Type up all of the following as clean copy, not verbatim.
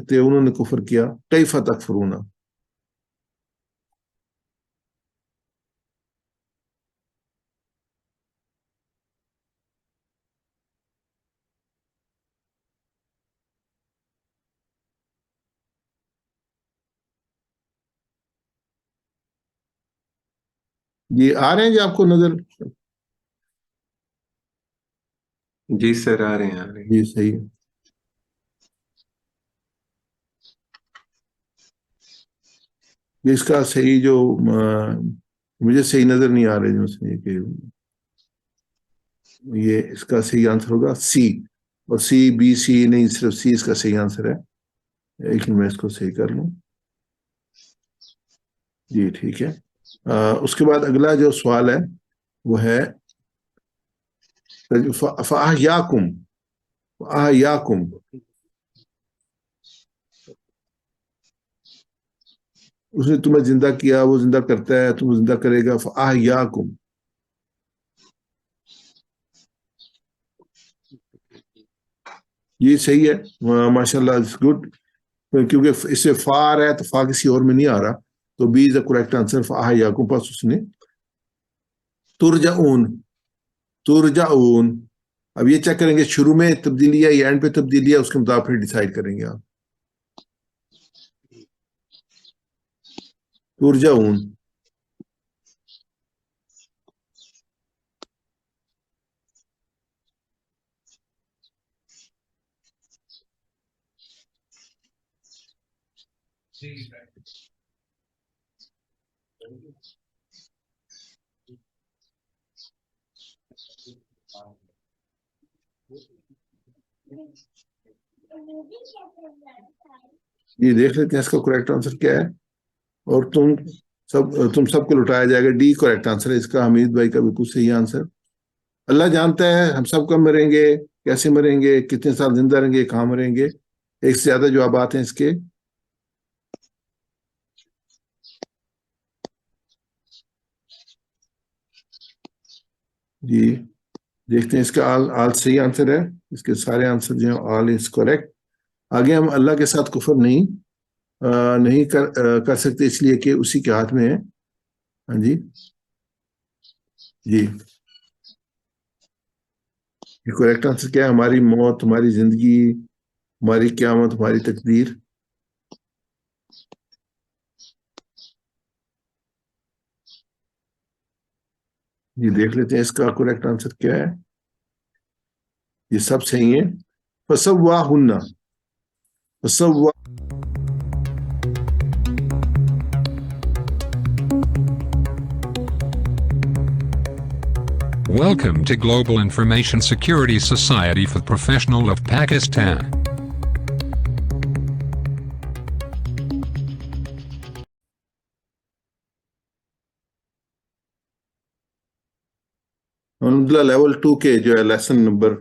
کرتے انہوں نے کفر کیا کیف تکفرون. یہ آ رہے ہیں جی آپ کو نظر؟ جی سر آ رہے ہیں جی صحیح ہے. اس کا صحیح جو مجھے صحیح نظر نہیں آ رہا ہے کہ یہ اس کا صحیح آنسر ہوگا سی. اور سی بی سی نہیں، صرف سی اس کا صحیح آنسر ہے. لیکن میں اس کو صحیح کر لوں. جی ٹھیک ہے. اس کے بعد اگلا جو سوال ہے وہ ہے فَأَحْيَاكُمْ. اس نے تمہیں زندہ کیا، وہ زندہ کرتا ہے، تم زندہ کرے گا. فَأَحْيَاكُمْ. یہ صحیح ہے ماشاء اللہ، اٹس گڈ. کیونکہ اس سے فا آ رہا ہے تو فا کسی اور میں نہیں آ رہا، تو B is the correct answer. فَأَحْيَاكُمْ. پس اس نے ترجعون. اب یہ چیک کریں گے شروع میں تبدیلی ہے یا اینڈ پہ تبدیلی ہے، اس کے مطابق پھر ڈیسائیڈ کریں گے آپ. ترجعون. یہ دیکھ لیتے ہیں اس کا کریکٹ آنسر کیا ہے. اور تم سب کو لٹایا جائے گا. ڈی کریکٹ آنسر ہے اس کا. حمید بھائی کا بالکل صحیح آنسر. اللہ جانتا ہے ہم سب کب مریں گے، کیسے مریں گے، کتنے سال زندہ رہیں گے، کہاں مریں گے. ایک سے زیادہ جوابات ہیں اس کے. جی دیکھتے ہیں اس کا آل صحیح آنسر ہے. اس کے سارے آنسر جو ہیں آل از کریکٹ. آگے ہم اللہ کے ساتھ کفر نہیں کر سکتے، اس لیے کہ اسی کے ہاتھ میں ہے. ہاں جی جی یہ کریکٹ آنسر کیا ہے؟ ہماری موت، ہماری زندگی، ہماری قیامت، ہماری تقدیر. یہ دیکھ لیتے ہیں اس کا کریکٹ آنسر کیا ہے. یہ سب صحیح ہیں. فَسَوَّاهُنَّ. Welcome to Global Information Security Society for the Professional of Pakistan. الحمدللہ لیول 2 کے جو ہے لیسن نمبر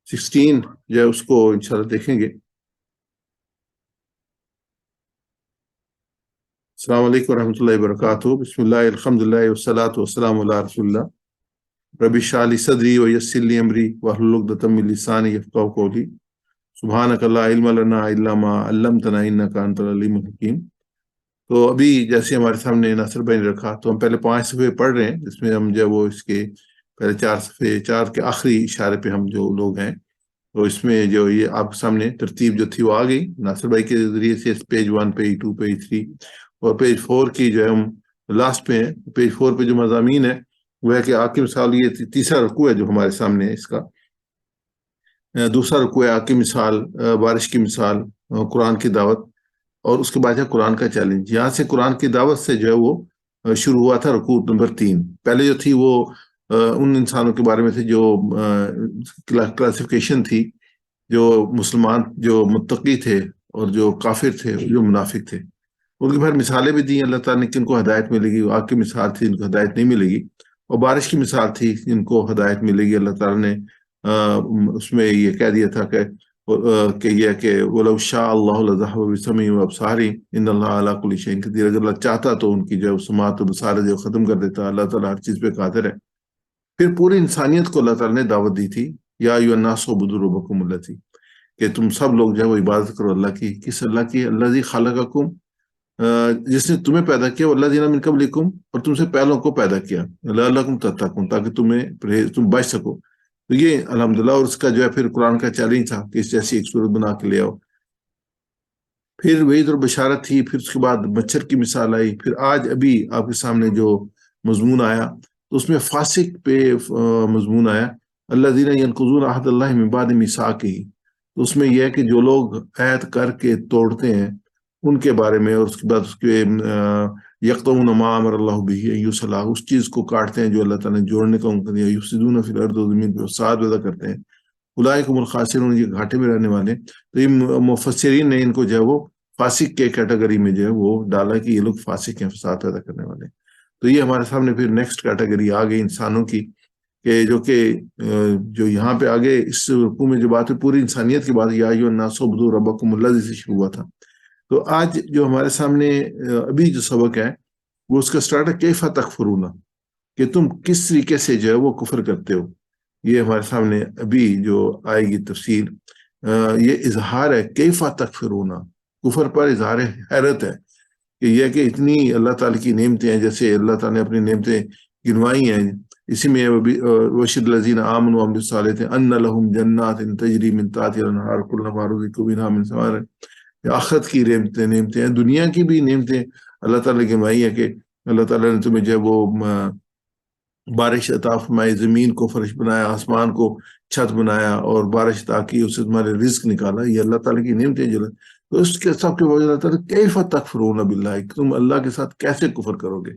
16 جو ہے اس کو انشاءاللہ دیکھیں گے. السلام علیکم ورحمۃ اللہ وبرکاتہ. بسم اللہ الحمدللہ والصلاۃ والسلام علی رسول اللہ. رب اشرح لی صدری ویسر لی امری واحلل عقدۃ من لسانی یفقہوا قولی. سبحانک لا علم لنا الا ما علمتنا انک انت العلیم الحکیم. تو ابھی جیسے ہمارے سامنے ناصر بھائی نے رکھا تو ہم پہلے 5 صفحے پڑھ رہے ہیں، جس میں ہم جو وہ اس کے پہلے 4 صفحے 4 کے آخری اشارے پہ ہم جو لوگ ہیں، تو اس میں جو یہ آپ کے سامنے ترتیب جو تھی وہ آ گئی ناصر بھائی کے ذریعے سے. پیج 1، پیج 2، پیج 3 اور پیج 4 کی جو ہے ہم لاسٹ پہ ہیں. پیج 4 پہ جو مضامین ہے وہ ہے کہ آگ کی مثال. یہ تیسرا رکوع ہے جو ہمارے سامنے ہے. اس کا دوسرا رکوع ہے آگ کی مثال، بارش کی مثال، قرآن کی دعوت، اور اس کے بعد ہے قرآن کا چیلنج. یہاں سے قرآن کی دعوت سے جو ہے وہ شروع ہوا تھا رکوع نمبر 3. پہلے جو تھی وہ ان انسانوں کے بارے میں تھے جو کلاسیفیکیشن تھی، جو مسلمان، جو متقی تھے اور جو کافر تھے، جو منافق تھے. ان کی پھر مثالیں بھی دی اللہ تعالیٰ نے کہ ان کو ہدایت ملے گی. آگ کی مثال تھی ان کو ہدایت نہیں ملے گی، اور بارش کی مثال تھی جن کو ہدایت ملے گی. اللہ تعالیٰ نے اس میں یہ کہہ دیا تھا کہ یہ کہ وَلَوْ شَاءَ اللَّهُ لَذَهَبَ بِسَمْعِهِمْ وَأَبْصَارِهِمْ إِنَّ اللَّهَ عَلَىٰ كُلِّ شَيْءٍ قَدِيرٌ. اگر اللہ چاہتا تو ان کی جو سماعت و بصارت جو ختم کر دیتا. اللہ تعالیٰ ہر چیز پہ قادر ہے. پھر پوری انسانیت کو اللہ تعالیٰ نے دعوت دی تھی یا ایھا الناس اعبدوا ربکم الذی، کہ تم سب لوگ جو ہے وہ عبادت کرو اللہ کی. کس اللہ کی؟ الذی خلقکم، جس نے تمہیں پیدا کیا، والذین من قبلکم، اور تم سے پہلوں کو پیدا کیا، لعلکم تتقون، تاکہ تم بچ سکو. تو یہ الحمدللہ، اور اس کا جو ہے پھر قرآن کا چیلنج تھا کہ اس جیسی ایک صورت بنا کے لے آؤ. پھر وعید اور بشارت تھی، پھر اس کے بعد مچھر کی مثال آئی، پھر آج ابھی آپ کے سامنے جو مضمون آیا تو اس میں فاسق پہ مضمون آیا، الذین ینقضون عہد اللہ من بعد میثاقہ. تو اس میں یہ ہے کہ جو لوگ عہد کر کے توڑتے ہیں ان کے بارے میں، اور اس کے بعد اس کے یقطعون ما امر اللہ بہ ان یوصل، اس چیز کو کاٹتے ہیں جو اللہ تعالیٰ نے جوڑنے کا ان کو دیا، یفسدون فی الارض، زمین پہ فساد پیدا کرتے ہیں. اولئک هم الخاسرون، یہ گھاٹے میں رہنے والے. تو یہ مفسرین نے ان کو جو ہے وہ فاسق کے کیٹیگری میں جو ہے وہ ڈالا کہ یہ لوگ فاسق ہیں، فساد پیدا کرنے والے. تو یہ ہمارے سامنے پھر نیکسٹ کیٹیگری آ گئی انسانوں کی، کہ جو یہاں پہ آگے اس رکوع میں جو بات ہے پوری انسانیت کی بات، یا ایھا الناس اعبدوا ربکم الذی سے شروع ہوا تھا. تو آج جو ہمارے سامنے ابھی جو سبق ہے وہ اس کا سٹارٹ ہے کیف تکفرون، کہ تم کس طریقے سے جو ہے وہ کفر کرتے ہو. یہ ہمارے سامنے ابھی جو آئے گی تفصیل. یہ اظہار ہے کیف تکفرون، کفر پر اظہار حیرت ہے کہ یہ کہ اتنی اللہ تعالیٰ کی نعمتیں ہیں، جیسے اللہ تعالیٰ نے اپنی نعمتیں گنوائی ہیں. اسی میں وبشر الذین آمنوا وعملوا الصالحات ان لہم جنات تجری من تحتہا الانہار کلما رزقوا منہا من ثمر. آخرت کی نعمتیں ہیں، دنیا کی بھی نعمتیں اللہ تعالیٰ نے گنوائی ہے کہ اللہ تعالیٰ نے تمہیں جو ہے وہ بارش عطا فرمائی، زمین کو فرش بنایا، آسمان کو چھت بنایا اور بارش عطا کی، اس سے تمہارے رزق نکالا. یہ اللہ تعالیٰ کی نعمتیں جو، تو اس کے سب کے باوجود اللہ تعالیٰ کیف تکفرون باللہ، تم اللہ کے ساتھ کیسے کفر کرو گے.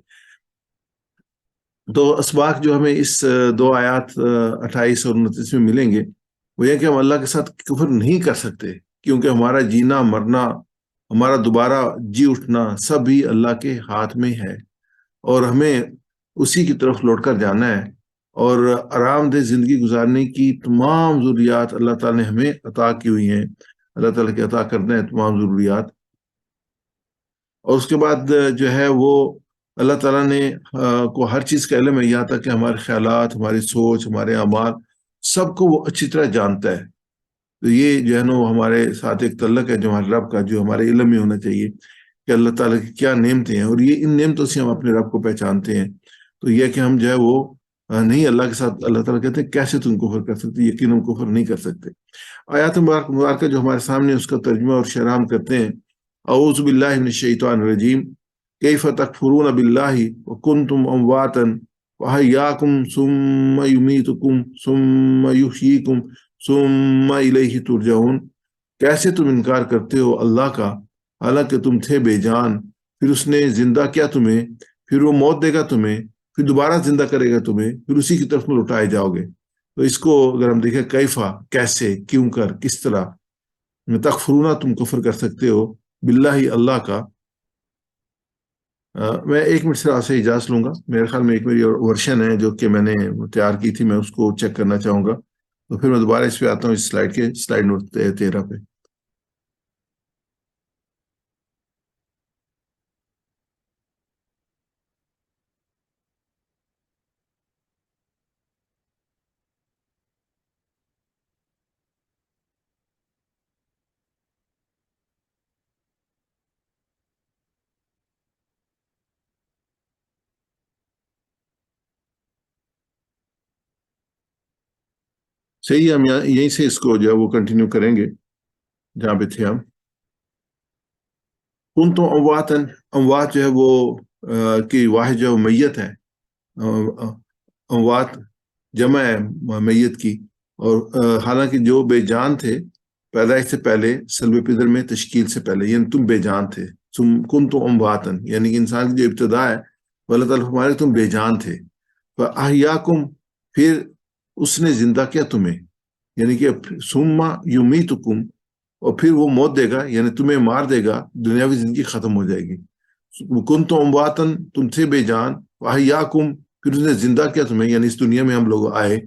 تو اسباق جو ہمیں اس دو آیات 28 اور 29 میں ملیں گے وہ یہ کہ ہم اللہ کے ساتھ کفر نہیں کر سکتے، کیونکہ ہمارا جینا مرنا، ہمارا دوبارہ جی اٹھنا سب ہی اللہ کے ہاتھ میں ہے، اور ہمیں اسی کی طرف لوٹ کر جانا ہے. اور آرام دہ زندگی گزارنے کی تمام ضروریات اللہ تعالیٰ نے ہمیں عطا کی ہوئی ہیں، اللہ تعالیٰ کے عطا کرنا ہے تمام ضروریات. اور اس کے بعد جو ہے وہ اللہ تعالیٰ نے کو ہر چیز کا علم ہے، یہاں تک کہ ہمارے خیالات، ہماری سوچ، ہمارے اعمال سب کو وہ اچھی طرح جانتا ہے. تو یہ جو ہے نا وہ ہمارے ساتھ ایک تعلق ہے جو ہمارے رب کا، جو ہمارے علم میں ہونا چاہیے کہ اللہ تعالیٰ کی کیا نعمتیں ہیں، اور یہ ان نعمتوں سے ہم اپنے رب کو پہچانتے ہیں. تو یہ کہ ہم جو ہے وہ نہیں اللہ کے ساتھ، اللہ تعالیٰ کہتے ہیں کیسے تم کفر کر سکتے، یقین ہم کفر نہیں کر سکتے. آیات مبارکہ جو ہمارے سامنے اس کا ترجمہ اور شرح ہم کرتے ہیں. اعوذ باللہ من الشیطان الرجیم، کیف تکفرون باللہ وکنتم امواتا واحیاکم ثم یمیتکم ثم یحییکم ثم الیہ ترجعون. کیسے تم انکار کرتے ہو اللہ کا حالانکہ تم تھے بے جان، پھر اس نے زندہ کیا تمہیں، پھر وہ موت دے گا تمہیں، پھر دوبارہ زندہ کرے گا تمہیں، پھر اسی کی طرف میں لوٹائے جاؤ گے. تو اس کو اگر ہم دیکھیں کیفا، کیسے، کیوں کر، کس طرح تکفرون تم کفر کر سکتے ہو باللہ اللہ کا. میں 1 منٹ سے آپ سے اجازت لوں گا، میرے خیال میں ایک میری ورشن ہے جو کہ میں نے تیار کی تھی، میں اس کو چیک کرنا چاہوں گا. تو پھر میں دوبارہ اس پہ آتا ہوں، اس سلائیڈ نمبر 13 پہ. صحیح ہے، ہم یہیں سے اس کو جو ہے وہ کنٹینیو کریں گے جہاں پہ تھے ہم. کنتم امواتا، اموات جو ہے وہ کی واحد جو میت ہے، اموات جمع ہے میت کی. اور حالانکہ جو بے جان تھے پیدائش سے پہلے، سلب پدر میں تشکیل سے پہلے، یعنی تم بے جان تھے. کنتم امواتا یعنی کہ انسان کی جو ابتدا ہے وہ اللہ تعالیٰ ہمارے تم بے جان تھے. فاحیاکم، پھر اس نے زندہ کیا تمہیں، یعنی کہ ثم یمیتکم، اور پھر وہ موت دے گا، یعنی تمہیں مار دے گا، دنیاوی زندگی ختم ہو جائے گی. کنتم امواتا، تم تھے بے جان، واحیاکم، پھر اس نے زندہ کیا تمہیں، یعنی اس دنیا میں ہم لوگ آئے.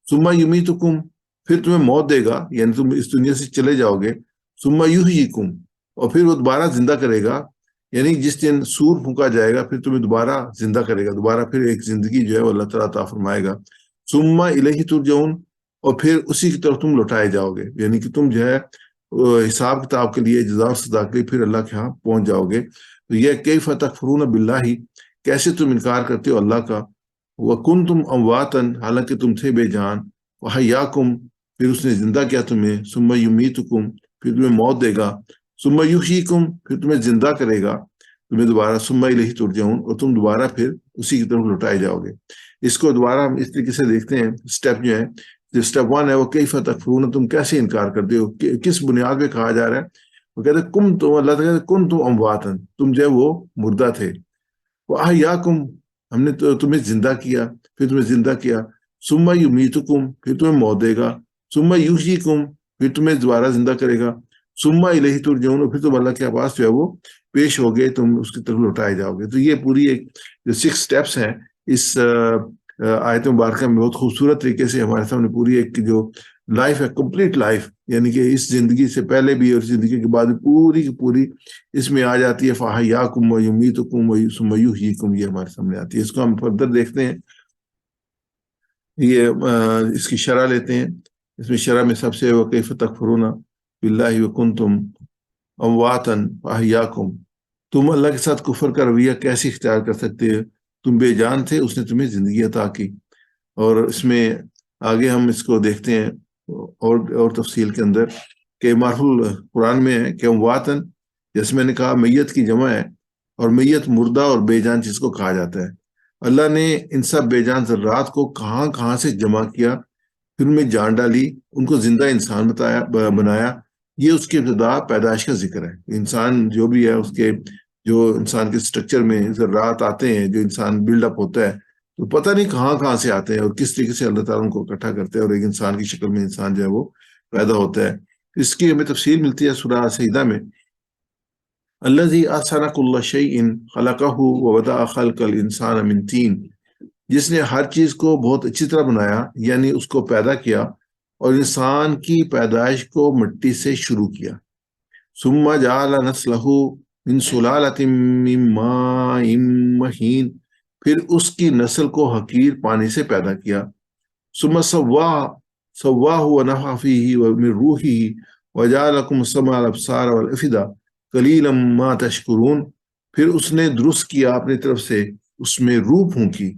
ثم یمیتکم، پھر تمہیں موت دے گا، یعنی تم اس دنیا سے چلے جاؤ گے. ثم یحییکم، اور پھر وہ دوبارہ زندہ کرے گا، یعنی جس دن سور پھونکا جائے گا پھر تمہیں دوبارہ زندہ کرے گا، دوبارہ پھر ایک زندگی جو ہے وہ اللہ تعالیٰ عطا فرمائے گا. ثم الیہ ترجعون، اور پھر اسی کی طرف تم لوٹائے جاؤ گے، یعنی کہ تم جو ہے حساب کتاب کے لیے، جزا و سزا کے لیے پھر اللہ کے ہاں پہنچ جاؤ گے۔ تو یہ کیف تکفرون باللہ، کیسے تم انکار کرتے ہو اللہ کا، وکنتم امواتا، حالانکہ تم تھے بے جان، وحیاکم، پھر اس نے زندہ کیا تمہیں، ثم یمیتکم، پھر تمہیں موت دے گا، ثم یحییکم، پھر تمہیں زندہ کرے گا، تمہیں دوبارہ، ثم الیہ ترجعون، اور تم دوبارہ پھر اسی کی طرف لوٹائے جاؤ گے۔ اس کو دوبارہ ہم اس طریقے سے دیکھتے ہیں، اسٹیپ جو ہے، جو اسٹیپ 1 ہے وہ کیف تکفرون، تم کیسے انکار کرتے ہو، کس بنیاد پہ کہا جا رہا ہے؟ وہ کہتے ہیں کم تم، اللہ تعالیٰ کہتے کن تم امواتن، تم جو ہے وہ مردہ تھے، وَأَحْيَاكُمْ، ہم نے تو تمہیں زندہ کیا، پھر تمہیں زندہ کیا، ثم یمیتکم، پھر تمہیں موت دے گا، ثم یحییکم، پھر تمہیں دوبارہ زندہ کرے گا، ثم الیہ ترجعون، پھر تم اللہ کے پاس جو ہے وہ پیش ہو گئے، تم اس کی طرف لوٹائے جاؤ گے۔ تو یہ پوری ایک جو 6 سٹیپس ہیں اس آیت مبارکہ میں بہت خوبصورت طریقے سے ہمارے سامنے پوری ایک جو لائف ہے، کمپلیٹ لائف، یعنی کہ اس زندگی سے پہلے بھی اور زندگی کے بعد پوری کی پوری اس میں آ جاتی ہے، فَأَحْيَاكُمْ وَيُمِيتُكُمْ ثُمَّ يُحْيِيكُمْ، یہ ہمارے سامنے آتی ہے۔ اس کو ہم فردر دیکھتے ہیں، یہ اس کی شرح لیتے ہیں۔ اس میں شرح میں سب سے وَكَيْفَ تَكْفُرُونَ بِاللَّهِ وَكُنْتُمْ أَمْوَاتًا فَأَحْيَاكُمْ، تم اللہ کے ساتھ کفر کا رویہ کیسے اختیار کر سکتے ہو، تم بے جان تھے، اس نے تمہیں زندگی عطا کی۔ اور اس میں آگے ہم اس کو دیکھتے ہیں اور تفصیل کے اندر کہ معروف قرآن میں ہے کہ امواتن، جیسے میں نے کہا میت کی جمع ہے، اور میت مردہ اور بے جان چیز کو کہا جاتا ہے۔ اللہ نے ان سب بے جان ذرات کو کہاں کہاں سے جمع کیا، پھر ان میں جان ڈالی، ان کو زندہ انسان بنایا۔ یہ اس کی ابتدا پیدائش کا ذکر ہے۔ انسان جو بھی ہے، اس کے جو انسان کے سٹرکچر میں ذرات آتے ہیں، جو انسان بلڈ اپ ہوتا ہے، تو پتہ نہیں کہاں کہاں سے آتے ہیں اور کس طریقے سے اللہ تعالیٰ ان کو اکٹھا کرتے ہیں، اور ایک انسان کی شکل میں انسان جو ہے وہ پیدا ہوتا ہے۔ اس کی ہمیں تفصیل ملتی ہے سورہ سجدہ میں، الذی احسن کل شیء خلقہ وبدأ خلق الانسان من طین، جس نے ہر چیز کو بہت اچھی طرح بنایا، یعنی اس کو پیدا کیا، اور انسان کی پیدائش کو مٹی سے شروع کیا۔ ثم جعل نسلہ من سلالۃ من ماء مہین، پھر اس کی نسل کو حقیر پانی سے پیدا کیا۔ ثم سواہ ونفخ فیہ من روحہ وجعل لکم السمع والابصار والافئدہ قلیلا ما تشکرون، پھر اس نے درست کیا اپنی طرف سے، اس میں روح پھونکی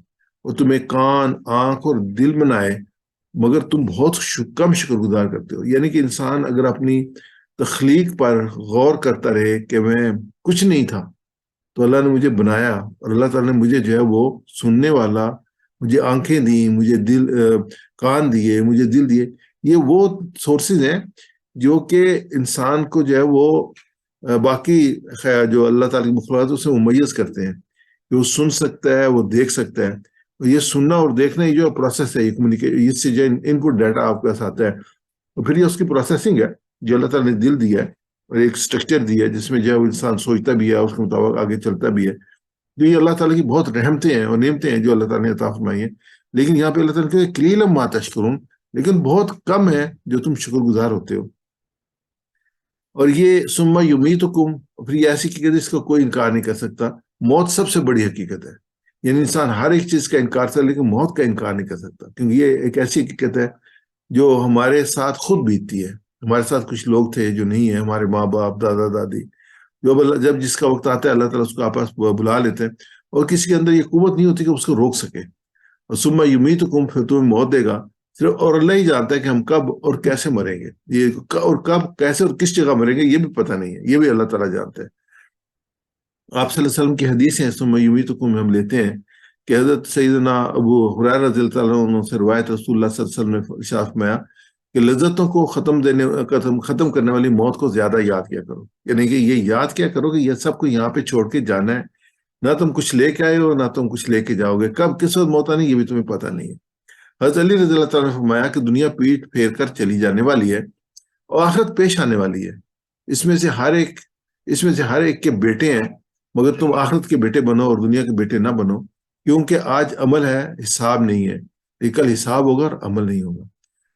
اور تمہیں کان، آنکھ اور دل بنائے، مگر تم بہت کم شکر گزار کرتے ہو۔ یعنی کہ انسان اگر اپنی تخلیق پر غور کرتا رہے کہ میں کچھ نہیں تھا، تو اللہ نے مجھے بنایا، اور اللہ تعالیٰ نے مجھے جو ہے وہ سننے والا، مجھے آنکھیں دی، مجھے کان دیے، مجھے دل دیے۔ یہ وہ سورسز ہیں جو کہ انسان کو جو ہے وہ باقی جو اللہ تعالیٰ کی مخلوقات سے ممیز کرتے ہیں، کہ وہ سن سکتا ہے، وہ دیکھ سکتا ہے۔ یہ سننا اور دیکھنا یہ جو پروسیس ہے، اس سے جو ان پٹ ڈیٹا آپ کے پاس آتا ہے، اور پھر یہ اس کی پروسیسنگ ہے جو اللہ تعالیٰ نے دل دیا ہے اور ایک سٹرکچر دیا ہے جس میں جو ہے وہ انسان سوچتا بھی ہے، اس کے مطابق آگے چلتا بھی ہے۔ جو یہ اللہ تعالیٰ کی بہت رحمتیں ہیں اور نعمتیں ہیں جو اللہ تعالیٰ نے عطا فرمائی ہیں، لیکن یہاں پہ اللہ تعالیٰ نے کہا قلیلا ما تشکرون، لیکن بہت کم ہے جو تم شکر گزار ہوتے ہو۔ اور یہ ثم یمیتکم، پھر یہ ایسی حقیقت ہے اس کا کوئی انکار نہیں کر سکتا۔ موت سب سے بڑی حقیقت ہے، یعنی انسان ہر ایک چیز کا انکار کرتا ہے لیکن موت کا انکار نہیں کر سکتا، کیونکہ یہ ایک ایسی حقیقت ہے جو ہمارے ساتھ خود بیتتی ہے۔ ہمارے ساتھ کچھ لوگ تھے جو نہیں ہیں، ہمارے ماں باپ، دادا دادی، جب جس کا وقت آتا ہے اللہ تعالیٰ اس کو آپس بلا لیتے ہیں، اور کسی کے اندر یہ قوت نہیں ہوتی کہ اس کو روک سکے۔ اور ثم یمیتکم، پھر تمہیں موت دے گا، صرف اور اللہ ہی جانتا ہے کہ ہم کب اور کیسے مریں گے، یہ اور کب کیسے اور کس جگہ مریں گے یہ بھی پتہ نہیں ہے، یہ بھی اللہ تعالیٰ جانتا ہے۔ آپ صلی اللہ علیہ وسلم کی حدیث ہے ثم یمیتکم میں ہم لیتے ہیں کہ حضرت سیدنا ابو ہریرہ رضی اللہ عنہ سے روایت، رسول اللہ صلی اللہ علیہ وسلم نے ارشاد فرمایا کہ لذتوں کو ختم کرنے والی موت کو زیادہ یاد کیا کرو، یعنی کہ یہ یاد کیا کرو کہ یہ سب کو یہاں پہ چھوڑ کے جانا ہے، نہ تم کچھ لے کے آئے ہو نہ تم کچھ لے کے جاؤ گے، کب کس وقت موت آنی یہ بھی تمہیں پتہ نہیں ہے۔ حضرت علی رضی اللہ تعالیٰ نے فرمایا کہ دنیا پیٹ پھیر کر چلی جانے والی ہے اور آخرت پیش آنے والی ہے، اس میں سے ہر ایک کے بیٹے ہیں، مگر تم آخرت کے بیٹے بنو اور دنیا کے بیٹے نہ بنو، کیونکہ آج عمل ہے، حساب نہیں ہے، کل حساب ہوگا اور عمل نہیں ہوگا۔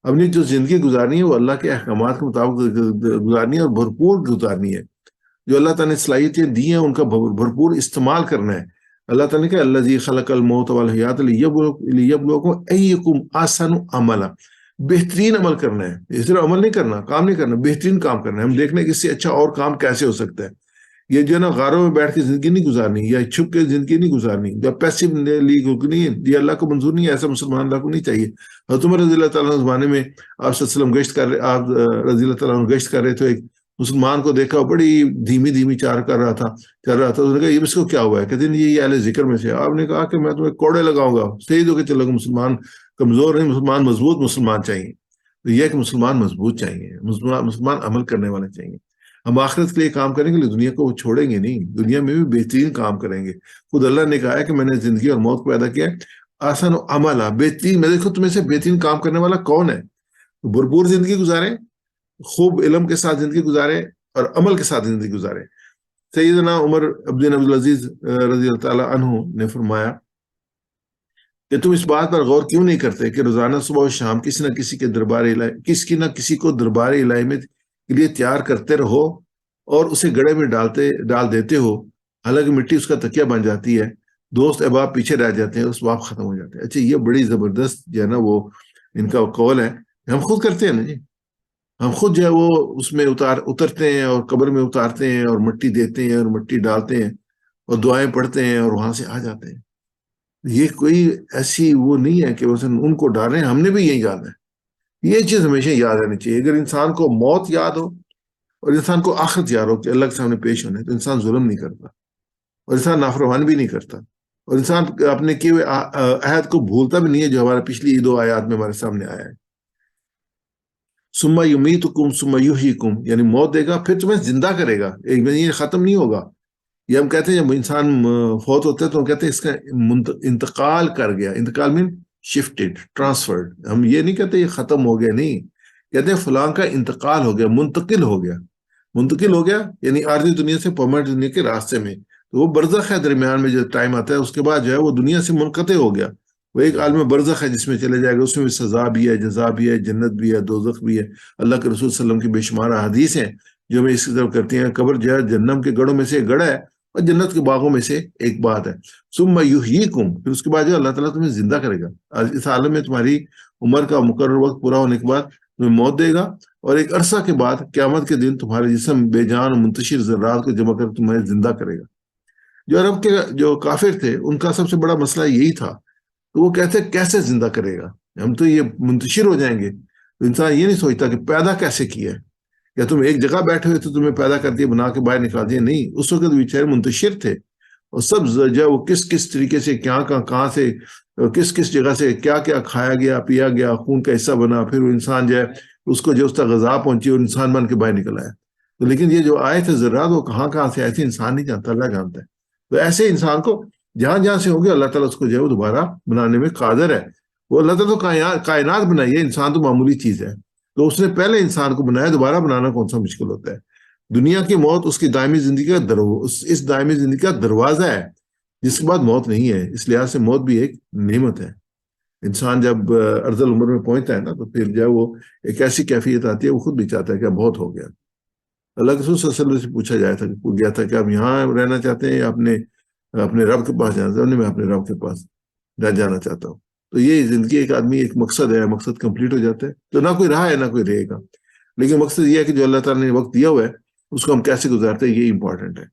اپنی جو زندگی گزارنی ہے وہ اللہ کے احکامات کے مطابق گزارنی ہے اور بھرپور گزارنی ہے۔ جو اللہ تعالیٰ نے صلاحیتیں دی ہیں ان کا بھرپور استعمال کرنا ہے۔ اللہ تعالیٰ نے کہا الذی خلق الموت والحیات لیبلوکم ایکم احسن عملا، بہترین عمل کرنا ہے. اس طرح عمل نہیں کرنا، کام نہیں کرنا، بہترین کام کرنا ہے. ہم دیکھنے کہ اس سے اچھا اور کام کیسے ہو سکتا ہے. یہ جو ہے نا غاروں میں بیٹھ کے زندگی نہیں گزارنی، یا چھپ کے زندگی نہیں گزارنی، یا پیسو لیگ نہیں ہے، یہ اللہ کو منظور نہیں ہے. ایسا مسلمان اللہ کو نہیں چاہیے. حضرت عمر رضی اللہ تعالیٰ عنہ زمانے میں آپ صلی اللہ علیہ وسلم گشت کر رہے، آپ رضی اللہ تعالیٰ عنہ گشت کر رہے، تو ایک مسلمان کو دیکھا بڑی دھیمی دھیمی چل رہا تھا. اس نے کہا یہ اس کو کیا ہوا ہے؟ کہتے ہیں یہ اہل ذکر میں سے. آپ نے کہا کہ میں تمہیں کوڑے لگاؤں گا، شہید ہو کے چلو گا. مسلمان کمزور نہیں، مسلمان مضبوط مسلمان چاہیے. تو یہ کہ مسلمان مضبوط چاہیے، مسلمان عمل کرنے والے چاہیے. ہم آخرت کے لیے کام کریں گے، دنیا کو وہ چھوڑیں گے نہیں، دنیا میں بھی بہترین کام کریں گے. خود اللہ نے کہا ہے کہ میں نے زندگی اور موت کو پیدا کیا ہے آسان و عمل بہترین. میں دیکھو تمہیں سے بہترین کام کرنے والا کون ہے؟ بھرپور زندگی گزارے، خوب علم کے ساتھ زندگی گزارے، اور عمل کے ساتھ زندگی گزارے. سیدنا عمر بن عبد العزیز رضی اللہ تعالیٰ عنہ نے فرمایا کہ تم اس بات پر غور کیوں نہیں کرتے کہ روزانہ صبح و شام کسی نہ کسی کے دربار الہی، کسی نہ کسی کو دربار الہی میں کے لیے تیار کرتے رہو اور اسے گڑھے میں ڈال دیتے ہو. حالانکہ مٹی اس کا تکیہ بن جاتی ہے، دوست احباب پیچھے رہ جاتے ہیں، اس باپ ختم ہو جاتے ہیں. اچھا یہ بڑی زبردست جو ہے نا وہ ان کا قول ہے. ہم خود کرتے ہیں نا جی، ہم خود جو ہے وہ اس میں اترتے ہیں اور قبر میں اتارتے ہیں اور مٹی دیتے ہیں اور مٹی ڈالتے ہیں اور دعائیں پڑھتے ہیں اور وہاں سے آ جاتے ہیں. یہ کوئی ایسی وہ نہیں ہے کہ ان کو ڈالیں، ہم نے بھی یہی جانا ہے. یہ چیز ہمیشہ یاد رہنی چاہیے. اگر انسان کو موت یاد ہو اور انسان کو آخرت یاد ہو کہ اللہ کے سامنے پیش ہونے، تو انسان ظلم نہیں کرتا اور انسان نافرمان بھی نہیں کرتا اور انسان اپنے کیے ہوئے عہد کو بھولتا بھی نہیں ہے، جو ہمارے پچھلی 2 آیات میں ہمارے سامنے آیا ہے. ثم یمیتکم ثم یحییکم، یعنی موت دے گا پھر تمہیں زندہ کرے گا. ایک دن یہ ختم نہیں ہوگا. یہ ہم کہتے ہیں جب انسان فوت ہوتا ہے تو ہم کہتے ہیں اس کا انتقال کر گیا. انتقال مین شفٹڈ، ٹرانسفرڈ. ہم یہ نہیں کہتے یہ ختم ہو گیا، نہیں، کہتے ہیں فلاں کا انتقال ہو گیا، منتقل ہو گیا. منتقل ہو گیا یعنی عارضی دنیا سے پرماننٹ دنیا کے راستے میں. تو وہ برزخ ہے، درمیان میں جو ٹائم آتا ہے اس کے بعد جو ہے وہ دنیا سے منقطع ہو گیا. وہ ایک عالم برزخ ہے جس میں چلے جائے گا. اس میں بھی سزا بھی ہے، جزا بھی ہے، جنت بھی ہے، دوزخ بھی ہے. اللہ کے رسول صلی اللہ علیہ وسلم کی بے شمار حدیث ہیں جو ہمیں اس کی طرف کرتی ہیں. قبر جو ہے جہنم کے گڑھوں میں سے ایک گڑھ ہے اور جنت کے باغوں میں سے ایک بات ہے. ثم یحییکم، پھر اس کے بعد جو اللہ تعالیٰ تمہیں زندہ کرے گا. اس عالم میں تمہاری عمر کا مقرر وقت پورا ہونے کے بعد تمہیں موت دے گا، اور ایک عرصہ کے بعد قیامت کے دن تمہارے جسم بے جان منتشر ذرات کو جمع کر تمہیں زندہ کرے گا. جو عرب کے جو کافر تھے ان کا سب سے بڑا مسئلہ یہی تھا. تو وہ کہتے کیسے زندہ کرے گا، ہم تو یہ منتشر ہو جائیں گے. تو انسان یہ نہیں سوچتا کہ پیدا کیسے کیا ہے. یا تم ایک جگہ بیٹھے ہوئے تو تمہیں پیدا کر دیا، بنا کے باہر نکال دیا؟ نہیں، اس وقت بیچارے منتشر تھے اور سب جو وہ کس طریقے سے کہاں سے کس جگہ سے کیا کھایا گیا پیا گیا، خون کا حصہ بنا، پھر وہ انسان جو ہے اس کو جو اس کا غذا پہنچی اور انسان بن کے باہر نکل آیا. تو لیکن یہ جو آئے تھے ذرات وہ کہاں سے آئے تھے انسان نہیں جانتا، اللہ جانتا ہے. تو ایسے انسان کو جہاں سے ہوں گے اللہ تعالیٰ اس کو جو ہے وہ دوبارہ بنانے میں قادر ہے. وہ اللہ تعالیٰ تو کائنات بنائی ہے، انسان تو معمولی چیز ہے. تو اس نے پہلے انسان کو بنایا، دوبارہ بنانا کون سا مشکل ہوتا ہے. دنیا کی موت اس کی دائمی زندگی کا اس دائمی زندگی کا دروازہ ہے جس کے بعد موت نہیں ہے. اس لحاظ سے موت بھی ایک نعمت ہے. انسان جب ارذل عمر میں پہنچتا ہے نا تو پھر جو ہے وہ ایک ایسی کیفیت آتی ہے وہ خود بھی چاہتا ہے کہ بہت ہو گیا. اللہ کے رسول صلی اللہ علیہ وسلم سے پوچھا گیا تھا کہ آپ یہاں رہنا چاہتے ہیں یا اپنے رب کے پاس جانا چاہتے ہیں؟ میں اپنے رب کے پاس جانا چاہتا ہوں. تو یہ زندگی ایک آدمی ایک مقصد ہے، مقصد کمپلیٹ ہو جاتا ہے تو نہ کوئی رہا ہے نہ کوئی رہے گا. لیکن مقصد یہ ہے کہ جو اللہ تعالیٰ نے وقت دیا ہوا ہے اس کو ہم کیسے گزارتے ہیں، یہ امپورٹنٹ ہے.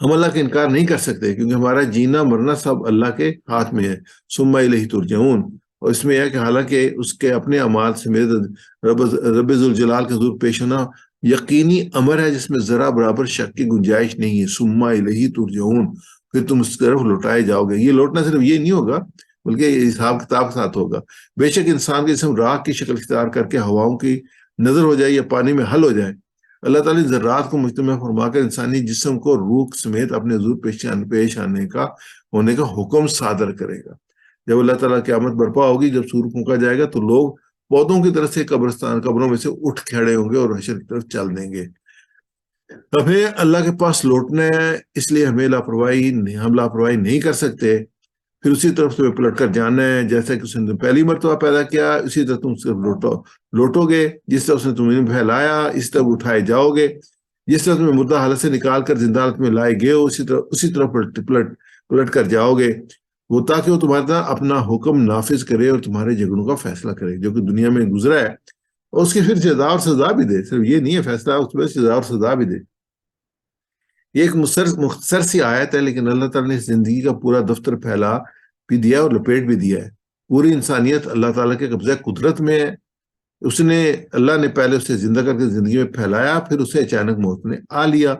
ہم اللہ کا انکار نہیں کر سکتے کیونکہ ہمارا جینا مرنا سب اللہ کے ہاتھ میں ہے. ثم الیہ ترجعون. اور اس میں یہ ہے کہ حالانکہ اس کے اپنے اعمال سمیت رب ذوالجلال کا حضور پیش ہونا یقینی امر ہے جس میں ذرا برابر شک کی گنجائش نہیں ہے. ثم الیہ ترجعون، پھر تم اس طرف لوٹائے جاؤ گے. یہ لوٹنا صرف یہ نہیں ہوگا بلکہ یہ حساب کتاب کے ساتھ ہوگا. بے شک انسان کے جسم راکھ کی شکل اختیار کر کے ہواؤں کی نظر ہو جائے یا پانی میں حل ہو جائے، اللہ تعالیٰ نے ذرات کو مجتمع فرما کر انسانی جسم کو روح سمیت اپنے حضور پیش آنے کا ہونے کا حکم صادر کرے گا. جب اللہ تعالیٰ قیامت برپا ہوگی، جب سور پھونکا جائے گا تو لوگ پودوں کی طرف سے قبروں میں سے اٹھ کھڑے ہوں گے اور حشر کی طرف چل دیں گے. ہمیں اللہ کے پاس لوٹنا ہے، اس لیے ہم لاپرواہی نہیں کر سکتے. پھر اسی طرف تمہیں پلٹ کر جانا ہے. جیسا کہ اس نے پہلی مرتبہ پیدا کیا اسی طرح تم صرف لوٹو گے. جس طرح اس نے تمہیں پھیلایا اس طرح اٹھائے جاؤ گے. جس طرح تمہیں مردہ حالت سے نکال کر زندہ حالت میں لائے گئے ہو اسی طرح پلٹ کر جاؤ گے. وہ تاکہ وہ تمہارے ساتھ اپنا حکم نافذ کرے اور تمہارے جھگڑوں کا فیصلہ کرے جو کہ دنیا میں گزرا ہے، اور اس کی پھر جزا اور سزا بھی دے. صرف یہ نہیں ہے فیصلہ، اس میں سزا اور سزا بھی دے. یہ ایک مختصر سی آیت ہے، لیکن اللہ تعالیٰ نے زندگی کا پورا دفتر پھیلا بھی دیا اور لپیٹ بھی دیا ہے. پوری انسانیت اللہ تعالیٰ کے قبضہ قدرت میں ہے. اللہ نے پہلے اسے زندہ کر کے زندگی میں پھیلایا، پھر اسے اچانک موت نے آ لیا.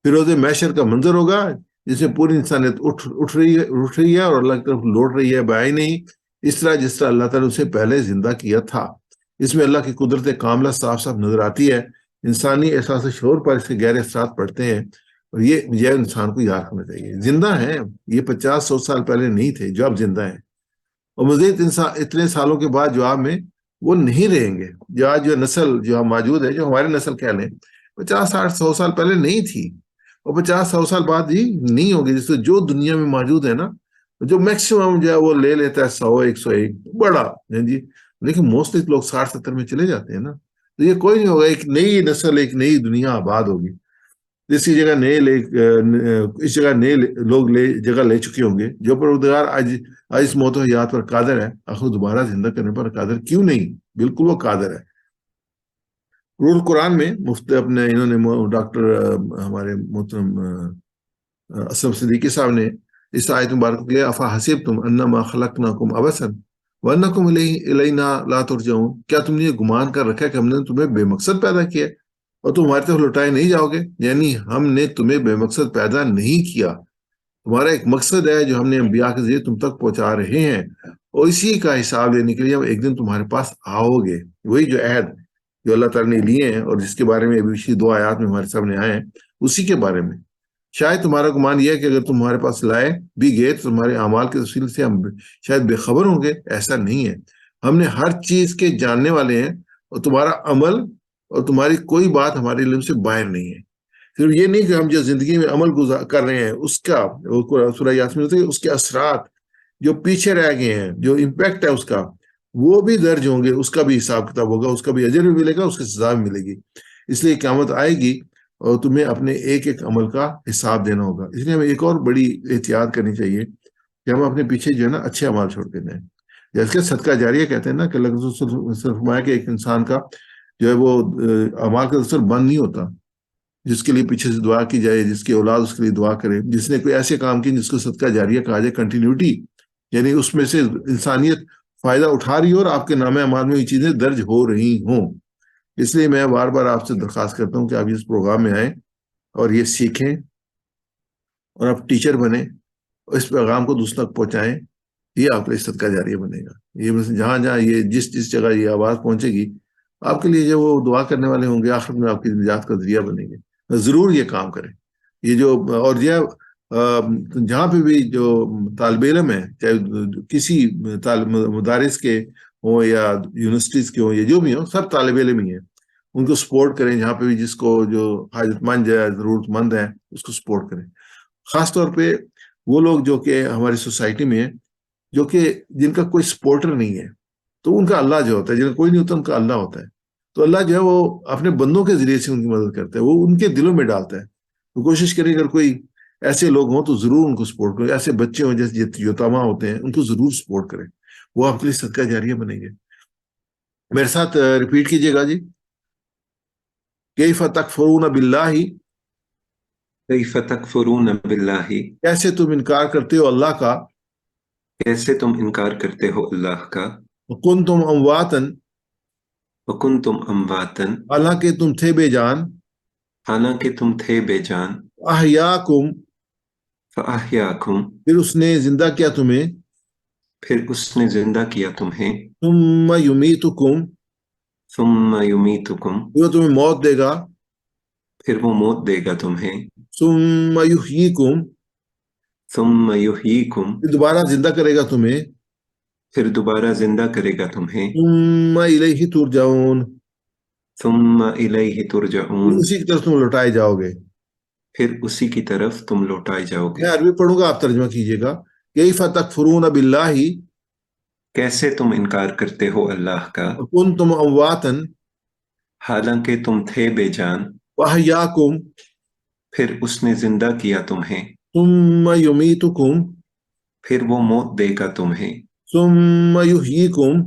پھر روز محشر کا منظر ہوگا جس میں پوری انسانیت اٹھ رہی ہے اور اللہ کی طرف لوٹ رہی ہے، بائیں نہیں، اس طرح جس طرح اللہ تعالیٰ نے اسے پہلے زندہ کیا تھا. اس میں اللہ کی قدرت کاملہ صاف صاف نظر آتی ہے. انسانی احساس شعور پر اس کے گہرے اثرات پڑتے ہیں، اور یہ انسان کو یاد رکھنا چاہیے. زندہ ہیں یہ 50-100 سال پہلے نہیں تھے جو اب زندہ ہیں، اور مزید اتنے سالوں کے بعد جو آپ میں وہ نہیں رہیں گے. جو آج جو نسل جو موجود ہے، جو ہماری نسل کہہ لیں، 50-60-100 سال پہلے نہیں تھی، اور 50-100 سال بعد ہی نہیں ہوگی. جس سے جو دنیا میں موجود ہے نا، جو میکسیمم جو ہے وہ لے لیتا ہے 100-101 بڑا جی، لیکن موسٹلی لوگ 60-70 میں چلے جاتے ہیں نا. تو یہ کوئی نہیں ہوگا. ایک نئی نسل، ایک نئی دنیا آباد ہوگی. اس کی جگہ اس جگہ نئے لوگ جگہ لے چکے ہوں گے. جو پروردگار آج اس موت و حیات پر قادر ہے، آخر دوبارہ زندہ کرنے پر قادر کیوں نہیں؟ بالکل وہ قادر ہے. روح القرآن میں انہوں نے ڈاکٹر ہمارے محترم اسلم صدیقی صاحب نے اس آیت مبارک کے افا حسبتم انما خلقناکم عبثا وانکم الینا لا ترجعون، کیا تم نے یہ گمان کر رکھا ہے کہ ہم نے تمہیں بے مقصد پیدا کیا اور تم ہماری طرف لوٹائے نہیں جاؤ گے؟ یعنی ہم نے تمہیں بے مقصد پیدا نہیں کیا. تمہارا ایک مقصد ہے جو ہم نے انبیاء کے ذریعے تم تک پہنچا رہے ہیں، اور اسی کا حساب لینے کے لیے ہم ایک دن تمہارے پاس آؤ گے. وہی جو عہد جو اللہ تعالیٰ نے لیے ہیں اور جس کے بارے میں ابھی 2 آیات میں ہمارے سامنے آئے ہیں، اسی کے بارے میں. شاید تمہارا گمان یہ ہے کہ اگر تمہارے پاس لائے بھی گئے تو تمہارے اعمال کے تفصیل سے ہم شاید بے خبر ہوں گے. ایسا نہیں ہے. ہم نے ہر چیز کے جاننے والے ہیں، اور تمہارا عمل اور تمہاری کوئی بات ہمارے علم سے باہر نہیں ہے. صرف یہ نہیں کہ ہم جو زندگی میں عمل کر رہے ہیں اس کا سورہ یاسین میں اس کے اثرات جو پیچھے رہ گئے ہیں، جو امپیکٹ ہے اس کا، وہ بھی درج ہوں گے. اس کا بھی حساب کتاب ہوگا، اس کا بھی اجر بھی ملے گا، اس کی سزا بھی ملے گی. اس لیے قیامت آئے گی اور تمہیں اپنے ایک ایک عمل کا حساب دینا ہوگا. اس لیے ہمیں ایک اور بڑی احتیاط کرنی چاہیے کہ ہم اپنے پیچھے جو ہے نا اچھے عمل چھوڑ کے دیں. جیسے کہ صدقہ جاریہ کہتے ہیں نا، کہ فرمایا کہ ایک انسان کا جو ہے وہ اعمال کا اثر بند نہیں ہوتا. جس کے لیے پیچھے سے دعا کی جائے، جس کی اولاد اس کے لیے دعا کرے، جس نے کوئی ایسے کام کیے جس کو صدقہ جاریہ کہا جائے، کنٹینیوٹی، یعنی اس میں سے انسانیت فائدہ اٹھا رہی ہو اور آپ کے نام اعمال میں یہ چیزیں درج ہو رہی ہوں. اس لیے میں بار بار آپ سے درخواست کرتا ہوں کہ آپ اس پروگرام میں آئیں اور یہ سیکھیں، اور آپ ٹیچر بنیں اور اس پیغام کو دوسروں تک پہنچائیں. یہ آپ کے لیے صدقہ جاریہ بنے گا. یہ جہاں جہاں یہ جس جگہ یہ آواز پہنچے گی، آپ کے لیے جو وہ دعا کرنے والے ہوں گے، آخر میں آپ کی نجات کا ذریعہ بنیں گے. ضرور یہ کام کریں. یہ جو اور جہاں پہ بھی جو طالب علم ہے، چاہے کسی مدارس کے ہوں یا یونیورسٹیز کے ہوں یا جو بھی ہوں، سب طالب علم ہی ہیں. ان کو سپورٹ کریں. جہاں پہ بھی جس کو جو حاجت مند ہے، ضرورت مند ہے، اس کو سپورٹ کریں. خاص طور پہ وہ لوگ جو کہ ہماری سوسائٹی میں ہیں، جو کہ جن کا کوئی سپورٹر نہیں ہے، تو ان کا اللہ جو ہوتا ہے، جن کا کوئی نہیں ہوتا ان کا اللہ ہوتا ہے. تو اللہ جو ہے وہ اپنے بندوں کے ذریعے سے ان کی مدد کرتا ہے، وہ ان کے دلوں میں ڈالتا ہے. تو کوشش کریں اگر کوئی ایسے لوگ ہوں تو ضرور ان کو سپورٹ کریں. ایسے بچے ہوں جیسے یتیما ہوتے ہیں، ان کو ضرور سپورٹ کریں. وہ آپ کے لیے صدقہ جاریہ بنیں گے. میرے ساتھ ریپیٹ کیجئے گا جی. کیف تکفرون باللہ، کیف تکفرون باللہ، کیسے تم انکار کرتے ہو اللہ کا، کیسے تم انکار کرتے ہو اللہ کا، وکنتم امواتا، وکنتم امواتا، حالانکہ تم تھے بے جان، حالانکہ تم تھے بے جان، احیاکم، فاحیاکم، پھر اس نے زندہ کیا تمہیں، پھر اس نے زندہ کیا تمہیں، ثم یمیتکم، ثم یمیتکم، پھر وہ تمہیں موت دے گا، پھر وہ موت دے گا تمہیں، ثم یحییکم، ثم یحییکم، پھر دوبارہ زندہ کرے گا تمہیں، پھر دوبارہ زندہ کرے گا تمہیں، ثم الیہ ترجعون، ثم الیہ ترجعون، اسی کی طرف تم لوٹائے جاؤ گے. پھر اسی کی طرف تم لوٹائے جاؤ میں گے. عربی پڑھوں گا، آپ ترجمہ کیجئے گا. کیف تکفرون باللہ کیسے تم انکار کرتے ہو اللہ کا، وکنتم امواتا حالانکہ تم تھے بے جان، واحیاکم، پھر اس نے زندہ کیا تمہیں، ثم یمیتکم، پھر وہ موت دے گا تمہیں، ثم یحییکم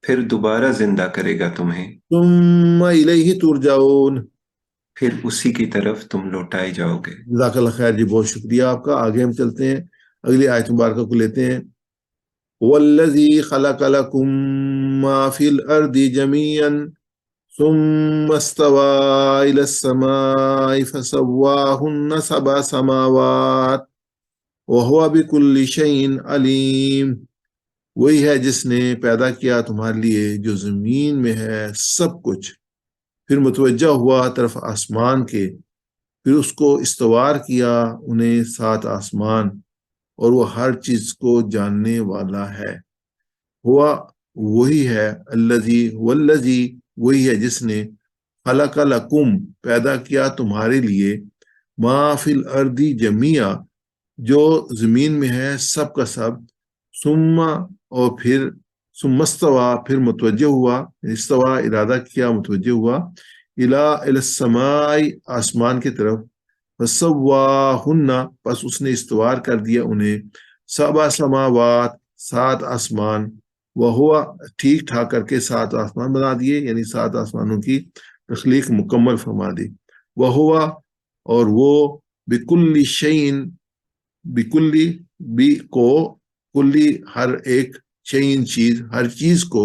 پھر دوبارہ زندہ کرے گا تمہیں، ثم الیہ ترجعون. پھر اسی کی طرف تم لوٹائے جاؤ گے۔ جزاک اللہ خیر جی، بہت شکریہ آپ کا. آگے ہم چلتے ہیں، اگلی آیت مبارکہ کو لیتے ہیں. والذی خلق لکم ما فی الارض جميعا ثم استوى الى السماء فسواهن سبع سماوات وهو بكل شيء علیم. وہی ہے جس نے پیدا کیا تمہارے لیے جو زمین میں ہے سب کچھ، پھر متوجہ ہوا طرف آسمان کے، پھر اس کو استوار کیا انہیں 7 آسمان، اور وہ ہر چیز کو جاننے والا ہے. ہوا وہی ہے، والذی وہی ہے جس نے خلق لکم پیدا کیا تمہارے لیے، ما فی الارض جمیعا جو زمین میں ہے سب کا سب، ثم اور پھر ثم استوى پھر متوجہ ہوا، استوى ارادہ کیا متوجہ ہوا، الی السماء آسمان کی طرف، فسواہن پس اس نے استوار کر دیا انہیں، 7 سماوات 7 آسمان، وہوا ٹھیک ٹھاک کر کے 7 آسمان بنا دیے، یعنی 7 آسمانوں کی تخلیق مکمل فرما دی. وہوا اور وہ بکل شیء بکلی بھی کو کلی ہر ایک شیء چیز ہر چیز کو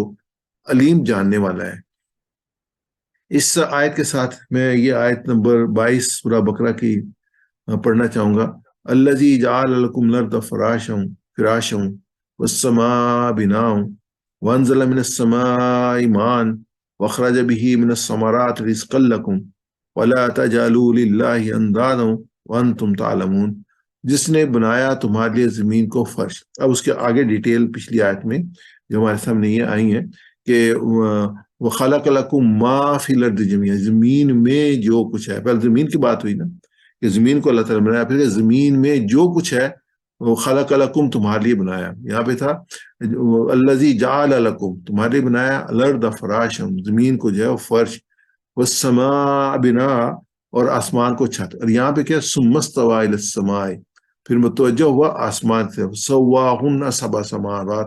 علیم جاننے والا ہے. اس آیت کے ساتھ میں یہ آیت نمبر 22 سورہ بقرہ کی پڑھنا چاہوں گا. الذی جعل لکم الارض فراشا والسماء بناء وانزل من السماء ماء واخرج به من الثمرات رزقا لکم ولا تجعلوا للہ اندادا وانتم تعلمون. جس نے بنایا تمہارے لیے زمین کو فرش. اب اس کے آگے ڈیٹیل پچھلی آیت میں جو ہمارے سامنے یہ آئی ہیں کہ وَخَلَقَ لَكُم مَا فِي الْأَرْضِ جَمِيعًا، زمین میں جو کچھ ہے. پہلے زمین کی بات ہوئی نا کہ زمین کو اللہ تعالیٰ نے بنایا، پھر زمین میں جو کچھ ہے وہ خلق لکم تمہارے لیے بنایا. یہاں پہ تھا الذی جعل لکم تمہارے لیے بنایا، الارض فراشا زمین کو جو ہے وہ فرش، والسماء بناء اور آسمان کو چھت. اور یہاں پہ کیا ثم استوى الی السماء پھر متوجہ ہوا آسمان سے، سواہن 7 سماوات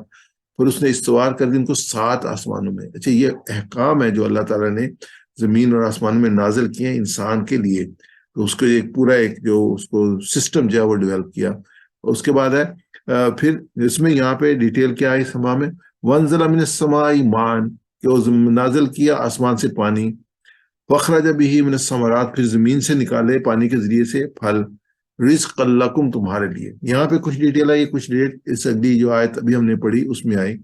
پھر اس نے استوار کر دی ان کو 7 آسمانوں میں. اچھا یہ احکام ہے جو اللہ تعالیٰ نے زمین اور آسمان میں نازل کیے ہیں انسان کے لیے. تو اس کو ایک پورا ایک جو اس کو سسٹم جو ہے وہ ڈیولپ کیا. اس کے بعد ہے پھر اس میں یہاں پہ ڈیٹیل کیا ہے سما میں، وانزل من السماء ماء کہ وہ نازل کیا آسمان سے پانی، واخرج به من الثمرات پھر زمین سے نکالے پانی کے ذریعے سے پھل، رزق لکم تمہارے لیے. یہاں پہ کچھ ڈیٹیل آئی، کچھ ڈیٹیل اس اگلی جو آیت ابھی ہم نے پڑھی اس میں آئی.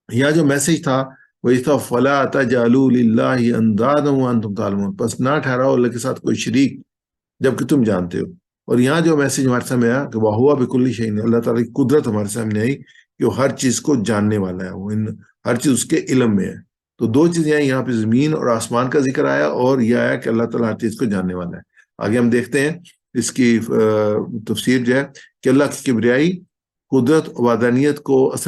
یہاں جو میسج تھا وہی تھا فلا تجعلوا للہ اندادا وانتم تعلمون، پس نہ ٹھہراؤ اللہ کے ساتھ کوئی شریک جبکہ تم جانتے ہو. اور یہاں جو میسج ہمارے سامنے آیا کہ وَهُوَ بِكُلِّ شَيْءٍ، اللہ تعالیٰ کی قدرت ہمارے سامنے آئی کہ وہ ہر چیز کو جاننے والا ہے، وہ ہر چیز اس کے علم میں ہے. تو 2 چیزیں آئی یہاں پہ، زمین اور آسمان کا ذکر آیا اور یہ آیا کہ اللہ تعالیٰ ہر چیز کو جاننے والا ہے. آگے ہم دیکھتے ہیں اس کی تفسیر جو ہے کہ اللہ کی کبریائی، قدرت، وحدانیت کو اس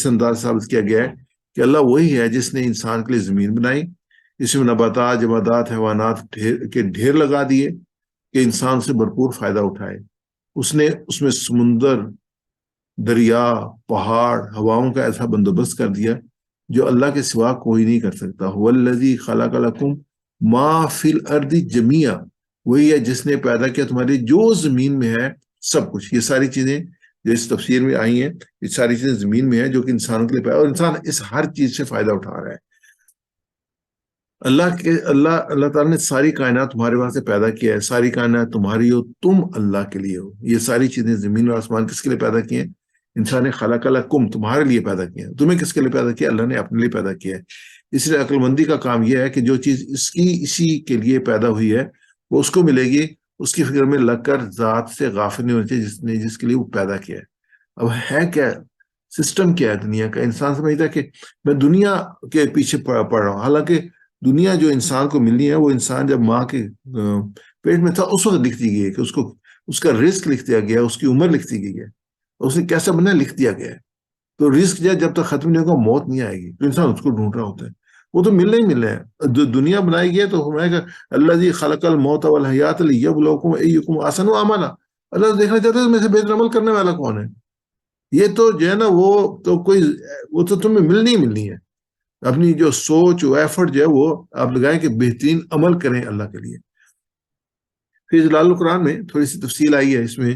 انداز ثابت کیا گیا ہے کہ اللہ وہی ہے جس نے انسان کے لیے زمین بنائی، اس میں نباتات، جمادات، حیوانات کے ڈھیر لگا دیے کہ انسان سے بھرپور فائدہ اٹھائے. اس نے اس میں سمندر، دریا، پہاڑ، ہواؤں کا ایسا بندوبست کر دیا جو اللہ کے سوا کوئی نہیں کر سکتا. والذی خلق لکم ما فی الارض جمیعا، وہی ہے جس نے پیدا کیا تمہارے جو زمین میں ہے سب کچھ. یہ ساری چیزیں جو اس تفسیر میں آئی ہیں یہ ساری چیزیں زمین میں ہیں جو کہ انسانوں کے لیے پیدا، اور انسان اس ہر چیز سے فائدہ اٹھا رہا ہے. اللہ تعالیٰ نے ساری کائنات تمہارے واسطے پیدا کیا ہے، ساری کائنات تمہاری ہو، تم اللہ کے لیے ہو. یہ ساری چیزیں زمین اور آسمان کس کے لیے پیدا کی ہیں؟ انسان نے خلق لکم تمہارے لیے پیدا کیا ہے. تمہیں کس کے لیے پیدا کیا؟ اللہ نے اپنے لیے پیدا کیا ہے. اس لیے عقل مندی کا کام یہ ہے کہ جو چیز اسی کے لیے پیدا ہوئی ہے وہ اس کو ملے گی. اس کی فکر میں لگ کر ذات سے غافل نہیں ہونا چاہیے جس کے لیے وہ پیدا کیا ہے. اب ہے کیا سسٹم، کیا ہے دنیا کا؟ انسان سمجھتا ہے کہ میں دنیا کے پیچھے پڑ رہا ہوں، حالانکہ دنیا جو انسان کو ملنی ہے وہ انسان جب ماں کے پیٹ میں تھا اس وقت لکھ دی گئی ہے کہ اس کا رزق لکھ دیا گیا ہے، اس کی عمر لکھ دی گئی ہے، اس نے کیسا بننا لکھ دیا گیا ہے. تو رزق جب تک ختم نہیں ہوگا موت نہیں آئے گی، تو انسان اس کو ڈھونڈ رہا ہوتا ہے. وہ تو ملنے ہی ملنے ہیں. دنیا بنائی گئی ہے تو ہمیں الذی خلق الموت والحیات لیبلوکم ایکم احسن عملا، اللہ دیکھنا چاہتا ہے اس میں سے بہتر عمل کرنے والا کون ہے. یہ تو جو ہے نا وہ تو تمہیں ملنی ہے. اپنی جو سوچ و ایفرٹ جو ہے وہ آپ لگائیں کہ بہترین عمل کریں اللہ کے لیے. پھر جلال القرآن میں تھوڑی سی تفصیل آئی ہے اس میں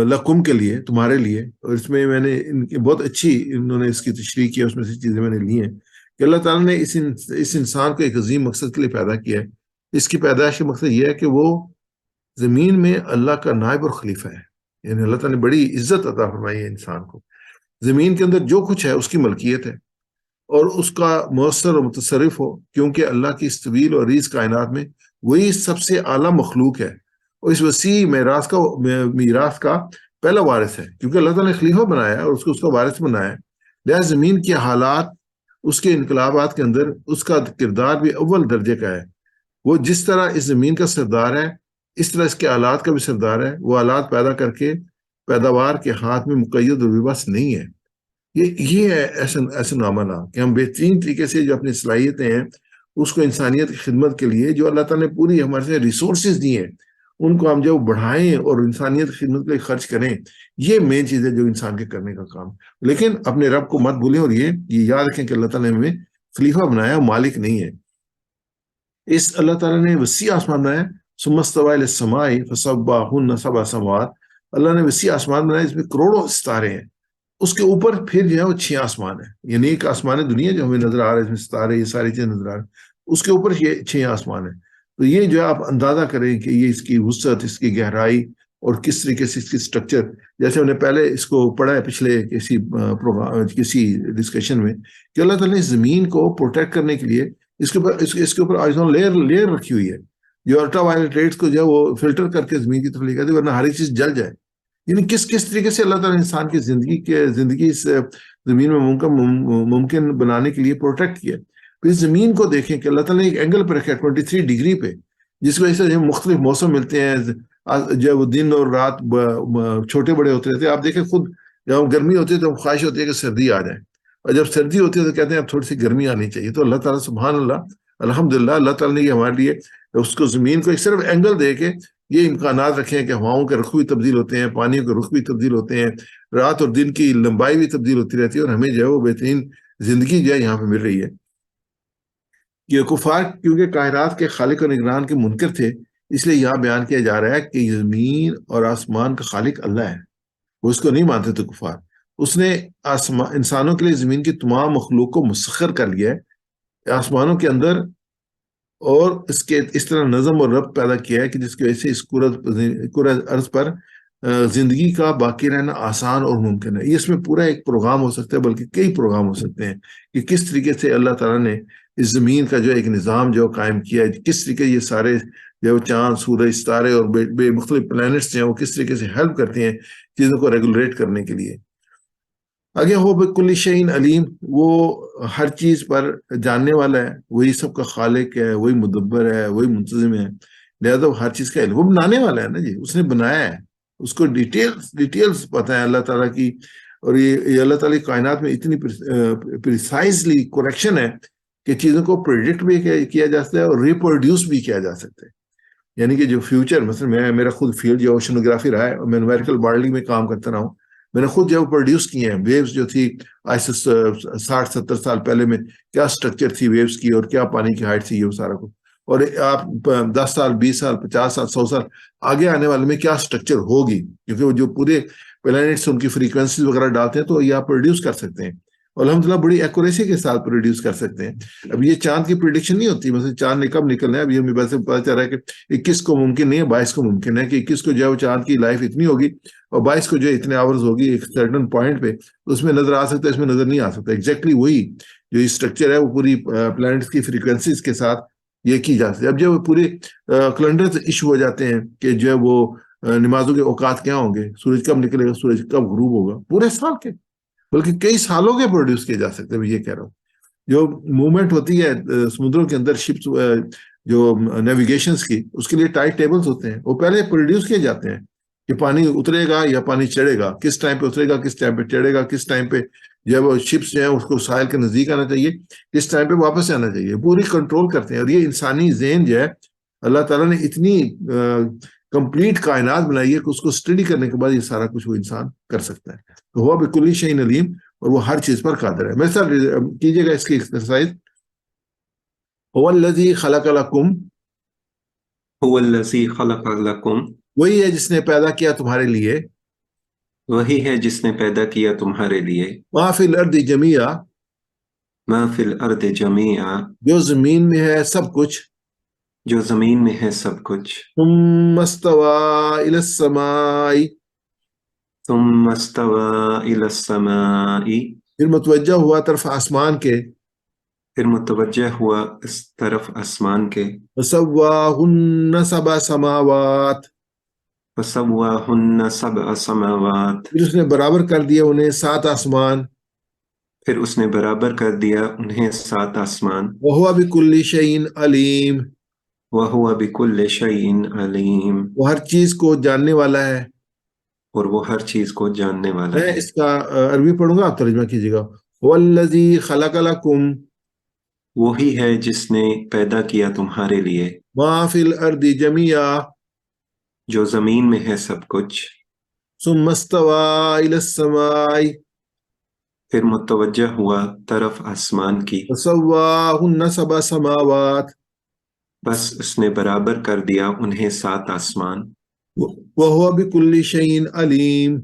لکم کے لیے، تمہارے لیے، اور اس میں میں نے ان کی بہت اچھی انہوں نے اس کی تشریح کی، اس میں سے چیزیں میں نے لی ہیں کہ اللہ تعالیٰ نے اس انسان کو ایک عظیم مقصد کے لیے پیدا کیا ہے. اس کی پیدائش کا مقصد یہ ہے کہ وہ زمین میں اللہ کا نائب اور خلیفہ ہے. یعنی اللہ تعالیٰ نے بڑی عزت عطا فرمائی ہے انسان کو. زمین کے اندر جو کچھ ہے اس کی ملکیت ہے اور اس کا مؤثر اور متصرف ہو، کیونکہ اللہ کی اس طویل اور عریض کائنات میں وہی سب سے اعلیٰ مخلوق ہے اور اس وسیع میراث کا پہلا وارث ہے، کیونکہ اللہ تعالیٰ نے خلیفہ بنایا ہے اور اس کو اس کا وارث بنایا ہے. لہٰذا زمین کے حالات، اس کے انقلابات کے اندر اس کا کردار بھی اول درجے کا ہے. وہ جس طرح اس زمین کا سردار ہے اس طرح اس کے آلات کا بھی سردار ہے. وہ آلات پیدا کر کے پیداوار کے ہاتھ میں مقید اور بس نہیں ہے. یہ ہے ایسا نامہ کہ ہم بہترین طریقے سے جو اپنی صلاحیتیں ہیں اس کو انسانیت کی خدمت کے لیے جو اللہ تعالیٰ نے پوری ہمارے سے ریسورسز دی ہیں ان کو ہم جو بڑھائیں اور انسانیت کی خدمت کے لیے خرچ کریں. یہ مین چیز ہے جو انسان کے کرنے کا کام. لیکن اپنے رب کو مت بھولیں اور یہ یاد رکھیں کہ اللہ تعالیٰ نے ہمیں خلیفہ بنایا، مالک نہیں ہے. اس اللہ تعالیٰ نے وسیع آسمان بنایا، ثم استوى إلى السماء فسواهن سبع سماوات. اللہ نے وسیع آسمان بنایا، اس میں کروڑوں ستارے ہیں. اس کے اوپر پھر جو ہے وہ 6 آسمان ہیں. یعنی ایک آسمان دنیا جو ہمیں نظر آ رہا ہے، اس میں ستارے یہ ساری چیزیں نظر آ رہی ہیں، اس کے اوپر یہ 6 آسمان ہیں. تو یہ جو ہے آپ اندازہ کریں کہ یہ اس کی وسعت، اس کی گہرائی اور کس طریقے سے اس کی سٹرکچر، جیسے ہم نے پہلے اس کو پڑھا ہے پچھلے کسی ڈسکشن میں کہ اللہ تعالیٰ نے زمین کو پروٹیکٹ کرنے کے لیے اس کے اوپر آئزون لیئر رکھی ہوئی ہے جو الٹرا وائلٹ ریٹس کو جو ہے وہ فلٹر کر کے زمین کی طرف لے جاتی ہے، ورنہ ہر ایک چیز جل جائے. یعنی کس طریقے سے اللہ تعالیٰ نے انسان کی زندگی اس زمین میں ممکن بنانے کے لیے پروٹیکٹ کیا. پھر زمین کو دیکھیں کہ اللہ تعالیٰ نے ایک اینگل پہ رکھا ہے 23 ڈگری پہ، جس کی وجہ سے مختلف موسم ملتے ہیں. جب دن اور رات چھوٹے بڑے ہوتے رہتے ہیں. آپ دیکھیں خود جب گرمی ہوتی ہے تو خواہش ہوتی ہے کہ سردی آ جائے، اور جب سردی ہوتی ہے تو کہتے ہیں اب تھوڑی سی گرمی آنی چاہیے. تو اللہ تعالیٰ سبحان اللہ الحمدللہ اللہ تعالیٰ نے یہ ہمارے لیے اس کو زمین کو ایک صرف اینگل دے کے یہ امکانات رکھے ہیں کہ ہواؤں کے رخ بھی تبدیل ہوتے ہیں، پانیوں کے رخ بھی تبدیل ہوتے ہیں، رات اور دن کی لمبائی بھی تبدیل ہوتی رہتی ہے، اور ہمیں جو ہے وہ بہترین زندگی جو ہے یہاں پہ مل رہی ہے. یہ کفار کیونکہ کائنات کے خالق اور نگران کے منکر تھے، اس لیے یہاں بیان کیا جا رہا ہے کہ زمین اور آسمان کا خالق اللہ ہے. وہ اس کو نہیں مانتے تھے کفار. اس نے انسانوں کے لیے زمین کی تمام مخلوق کو مسخر کر لیا ہے آسمانوں کے اندر، اور اس طرح نظم اور ربط پیدا کیا ہے کہ جس کی وجہ سے اس کرۂ ارض پر زندگی کا باقی رہنا آسان اور ممکن ہے. اس میں پورا ایک پروگرام ہو سکتا ہے، بلکہ کئی پروگرام ہو سکتے ہیں کہ کس طریقے سے اللہ تعالیٰ نے اس زمین کا جو ایک نظام جو قائم کیا ہے، کس طریقے یہ سارے جو چاند، سورج، ستارے اور بے مختلف پلانٹس جو ہیں وہ کس طریقے سے ہیلپ کرتے ہیں چیزوں کو ریگولیٹ کرنے کے لیے. آگے ہو بکل شیء علیم، وہ ہر چیز پر جاننے والا ہے، وہی سب کا خالق ہے، وہی مدبر ہے، وہی منتظم ہے. لہذا وہ ہر چیز کا علم، وہ بنانے والا ہے نا جی، اس نے بنایا ہے، اس کو ڈیٹیلز پتہ ہے اللہ تعالیٰ کی. اور یہ اللہ تعالیٰ کی کائنات میں اتنی پریسائزلی کریکشن ہے کہ چیزوں کو پریڈکٹ بھی کیا جا سکتا ہے اور ریپروڈیوس بھی کیا جا سکتا ہے. یعنی کہ جو فیوچر، مثلا میرا خود فیلڈ جو اوشنوگرافی رہا ہے اور میں نومیریکل ماڈلنگ میں کام کرتا رہا ہوں، میں نے خود جو پروڈیوس کیے ہیں ویوز جو تھی آج سے 60-70 سال پہلے میں کیا سٹرکچر تھی ویوز کی اور کیا پانی کی ہائٹ تھی، یہ سارا کچھ. اور آپ 10 سال 20 سال 50 سال 100 سال آگے آنے والے میں کیا سٹرکچر ہوگی، کیونکہ وہ جو پورے پلانٹس ان کی فریکوینسیز وغیرہ ڈالتے ہیں تو یہ آپ پروڈیوس کر سکتے ہیں، اور الحمدللہ بڑی ایکوریسی کے ساتھ پروڈیوس کر سکتے ہیں. اب یہ چاند کی پریڈکشن نہیں ہوتی، مثلا چاند نے کب نکلنا ہے، اب یہ ہمیں پتہ چل رہا ہے کہ 21 کو ممکن نہیں ہے، 22 کو ممکن ہے، کہ 21 کو جو ہے وہ چاند کی لائف اتنی ہوگی اور 22 کو جو ہے اتنے آورز ہوگی ایک سرٹن پوائنٹ پہ، اس میں نظر آ سکتا ہے، اس میں نظر نہیں آ سکتا. ایگزیکٹلی وہی جو اسٹرکچر ہے وہ پوری پلانٹس کی فریکوینسیز کے ساتھ یہ کی جا سکتی ہے. اب جب پورے کیلنڈر ایشو ہو جاتے ہیں کہ جو ہے وہ نمازوں کے اوقات کیا ہوں گے، سورج کب نکلے گا، سورج کب غروب ہوگا، پورے سال کے بلکہ کئی سالوں کے پروڈیوس کیے جا سکتے ہیں. میں یہ کہہ رہا ہوں جو موومنٹ ہوتی ہے سمندروں کے اندر شپس جو نیویگیشنز کی، اس کے لیے ٹائٹ ٹیبلز ہوتے ہیں، وہ پہلے پروڈیوس کیے جاتے ہیں کہ پانی اترے گا یا پانی چڑھے گا، کس ٹائم پہ اترے گا، کس ٹائم پہ چڑھے گا، کس ٹائم پہ جب شپس جو ہیں اس کو ساحل کے نزدیک آنا چاہیے، کس ٹائم پہ واپس آنا چاہیے، پوری کنٹرول کرتے ہیں. اور یہ انسانی ذہن جو ہے اللہ تعالیٰ نے اتنی کمپلیٹ کائنات بنائی ہے کہ اس کو اسٹڈی کرنے کے بعد یہ سارا کچھ وہ انسان کر سکتا ہے. تو ہوا بکل شیء علیم، اور وہ ہر چیز پر قادر ہے. میرے ساتھ کیجیے گا اس کی ایکسرسائز. هو الذی خلق لکم، هو الذی خلق لکم، وہی ہے جس نے پیدا کیا تمہارے لیے، وہی ہے جس نے پیدا کیا تمہارے لیے، ما فی الارض جمیعا، ما فی الارض جمیعا، جو زمین میں ہے سب کچھ، جو زمین میں ہے سب کچھ، ثم استوى الی السماء، ثم استوى الی السماء، پھر متوجہ ہوا طرف آسمان کے، پھر متوجہ ہوا اس طرف آسمان کے، فسواہن سبع سماوات، فسواہن سبع سماوات، پھر اس نے برابر کر دیا انہیں 7 آسمان، پھر اس نے برابر کر دیا انہیں 7 آسمان، وہو بکل شیء علیم، وَهُوَ بِكُلِّ شَيْءٍ عَلِيمٌ، وہ ہر چیز کو جاننے والا ہے. اور وہ ہر چیز کو جاننے والا میں ہے. اس کا عربی پڑھوں گا، آپ ترجمہ کیجیے گا. والذی خلق لکم وہی ہے جس نے پیدا کیا تمہارے لیے ما فی الارض جمیعا، جو زمین میں ہے سب کچھ، ثم استوى الی السماء، پھر متوجہ ہوا طرف آسمان کی، فسواہن سبع سماوات، بس اس نے برابر کر دیا انہیں 7 آسمان، وہو بکل شیء علیم.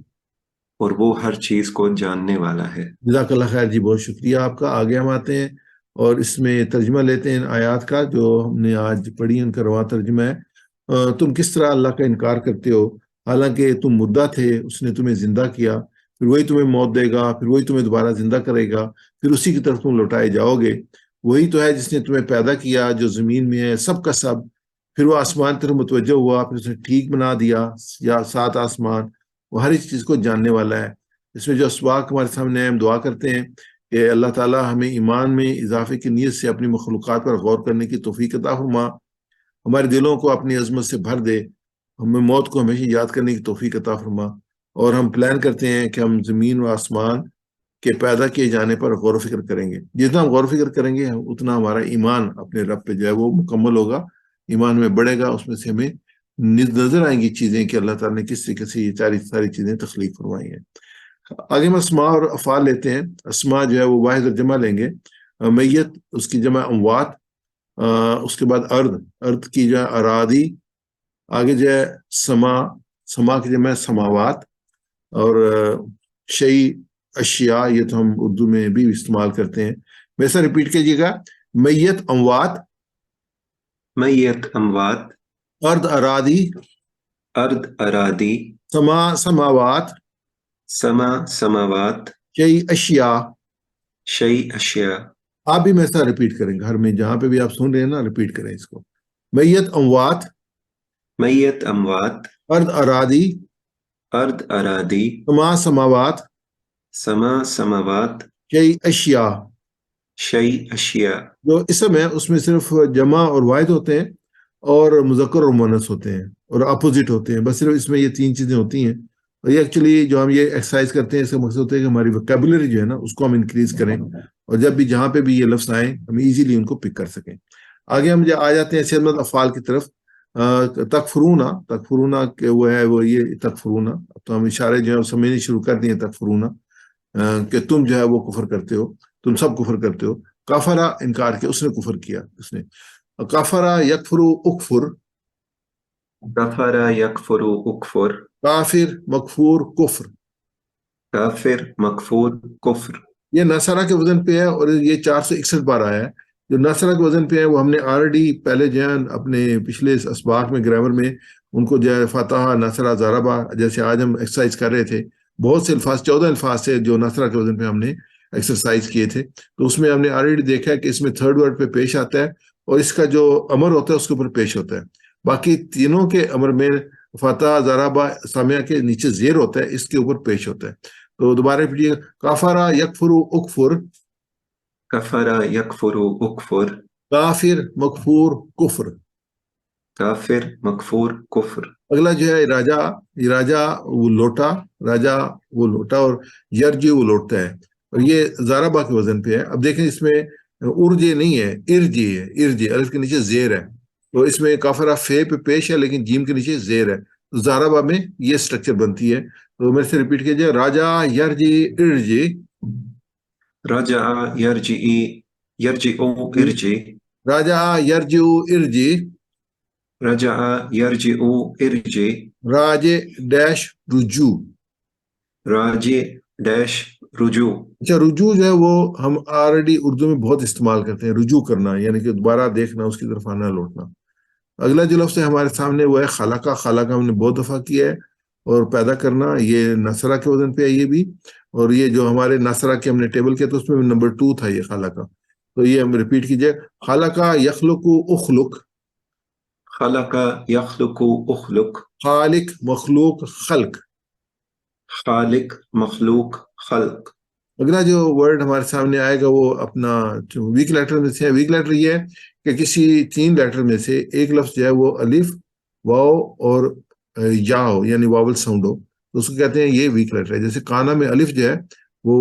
اور وہ ہر چیز کو جاننے والا ہے. جزاک اللہ خیر جی، بہت شکریہ آپ کا. آگے ہم آتے ہیں اور اس میں ترجمہ لیتے ہیں ان آیات کا جو ہم نے آج پڑھی، ان کا رواں ترجمہ ہے. تم کس طرح اللہ کا انکار کرتے ہو حالانکہ تم مردہ تھے، اس نے تمہیں زندہ کیا، پھر وہی تمہیں موت دے گا، پھر وہی تمہیں دوبارہ زندہ کرے گا، پھر اسی کی طرف تم لوٹائے جاؤ گے. وہی تو ہے جس نے تمہیں پیدا کیا جو زمین میں ہے سب کا سب، پھر وہ آسمان طرف متوجہ ہوا، پھر اس نے ٹھیک بنا دیا یا 7 آسمان. وہ ہر ایک چیز کو جاننے والا ہے. اس میں جو اسباق ہمارے سامنے ہیں، ہم دعا کرتے ہیں کہ اللہ تعالیٰ ہمیں ایمان میں اضافے کی نیت سے اپنی مخلوقات پر غور کرنے کی توفیق عطا فرما، ہمارے دلوں کو اپنی عظمت سے بھر دے، ہمیں موت کو ہمیشہ یاد کرنے کی توفیق عطا فرما. اور ہم پلان کرتے ہیں کہ ہم زمین و آسمان کے پیدا کیے جانے پر غور و فکر کریں گے. جتنا ہم غور و فکر کریں گے اتنا ہمارا ایمان اپنے رب پہ جو ہے وہ مکمل ہوگا، ایمان میں بڑھے گا. اس میں سے ہمیں نظر آئیں گی چیزیں کہ اللہ تعالیٰ نے کس طریقے سے یہ ساری چیزیں تخلیق فرمائی ہیں. آگے ہم اسماء اور افعال لیتے ہیں. اسماء جو ہے وہ واحد اور جمع لیں گے. میت اس کی جمع اموات، اس کے بعد ارض کی جو ہے اراضی، آگے جو ہے سما کی جمع سماوات، اور شیء اشیاء، یہ تو ہم اردو میں بھی استعمال کرتے ہیں. میں سے ریپیٹ کیجیے گا. میت اموات، میت اموات، ارض اراضی، ارض ارادی، سماوات، سما سماوات، شیء اشیاء. شیء اشیاء. آپ بھی میں ساتھ ریپیٹ کریں گے، ہر میں جہاں پہ بھی آپ سن رہے ہیں نا ریپیٹ کریں اس کو. میت اموات، میت اموات، ارض اراضی، ارض ارادی، سماوات، سما سماوات، شیء اشیاء. شیء اشیاء. جو اسم ہے اس میں صرف جمع اور واحد ہوتے ہیں، اور مذکر اور مؤنث ہوتے ہیں، اور اپوزٹ ہوتے ہیں. بس صرف اس میں یہ 3 چیزیں ہوتی ہیں. اور یہ ایکچولی جو ہم یہ ایکسرسائز کرتے ہیں اس کا مقصد ہوتا ہے کہ ہماری ویکیبولری جو ہے نا اس کو ہم انکریز کریں، اور جب بھی جہاں پہ بھی یہ لفظ آئیں ہم ایزیلی ان کو پک کر سکیں. آگے ہم آ جاتے ہیں صحت مند افعال کی طرف. تکفرونا کہ وہ ہے وہ یہ تکفرونا. تو ہم اشارے جو ہے سمجھنے شروع کر دیے. تکفرونا کہ تم جو ہے وہ کفر کرتے ہو، تم سب کفر کرتے ہو. کافرہ انکار کیا، اس نے کفر کیا. اس نے کافرہ یکفرو اکفر، کفر یکفر اکفر، کافر مکفور کفر. کافر مکفور کفر. یہ نصرہ کے وزن پہ ہے، اور یہ 461 بار آیا ہے. جو نصرہ کے وزن پہ ہے وہ ہم نے آلریڈی پہلے جو ہے اپنے پچھلے اسباق میں گرامر میں ان کو جو ہے فتح، نصرہ، ضربہ، جیسے آج ہم ایکسرسائز کر رہے تھے، بہت سے الفاظ 14 الفاظ سے جو نصرہ کے وزن پہ ہم نے ایکسرسائز کیے تھے. تو اس میں ہم نے آلریڈی دیکھا ہے کہ اس میں 3rd ورڈ پہ پیش آتا ہے، اور اس کا جو امر ہوتا ہے اس کے اوپر پیش ہوتا ہے. باقی تینوں کے امر میں فتح، ضربہ، سامعہ کے نیچے زیر ہوتا ہے، اس کے اوپر پیش ہوتا ہے. تو دوبارہ پڑھیے. کافرہ یکفرو اکفر، کفر یکفر اکفر، کافر مکفور کفر. کافر مکفور کفر. اگلا جو ہے راجا وہ لوٹا، راجا وہ لوٹا، اور یرجی وہ لوٹتا ہے، اور یہ ضربہ کے وزن پہ ہے. اب دیکھیں اس میں ارجے نہیں ہے، ارجی ہے. ارجی الف کے نیچے زیر ہے. تو اس میں کافرہ فے پہ پیش ہے لیکن جیم کے نیچے زیر ہے، تو زاربا میں یہ سٹرکچر بنتی ہے. تو میرے سے ریپیٹ کیجئے، راجا یرجی ارجی. رجع يرجئ يرجئ ارجع راجا یرجو ارجی. رجع يرجئ ارجع راج ڈیش رجوع. راجع ڈیش رجوع. اچھا، رجوع جو ہے وہ ہم آلریڈی اردو میں بہت استعمال کرتے ہیں، رجوع کرنا یعنی کہ دوبارہ دیکھنا، اس کی طرف آنا لوٹنا. اگلا جو لفظ ہے ہمارے سامنے وہ ہے خلقہ. خلقہ ہم نے بہت دفعہ کیا ہے، اور پیدا کرنا یہ نصرہ کے وزن پہ ہے یہ بھی. اور یہ جو ہمارے نصرہ کے ہم نے ٹیبل کیا تو اس میں نمبر 2 تھا یہ خلقہ. تو یہ ہم ریپیٹ کیجئے، خلقہ یخلق اخلق. خلق يخلق اخلق. خالق مخلوق خلق. خالق مخلوق خلق. اگلا جو ورڈ ہمارے سامنے آئے گا وہ اپنا ویک لیٹر میں سے ہے. ویک لیٹر یہ ہے کہ کسی 3 لیٹر میں سے ایک لفظ جو ہے وہ الف، واو اور یا ہو، یعنی واول ساؤنڈ ہو، تو اس کو کہتے ہیں یہ ویک لیٹر ہے. جیسے کانا میں الف جو ہے وہ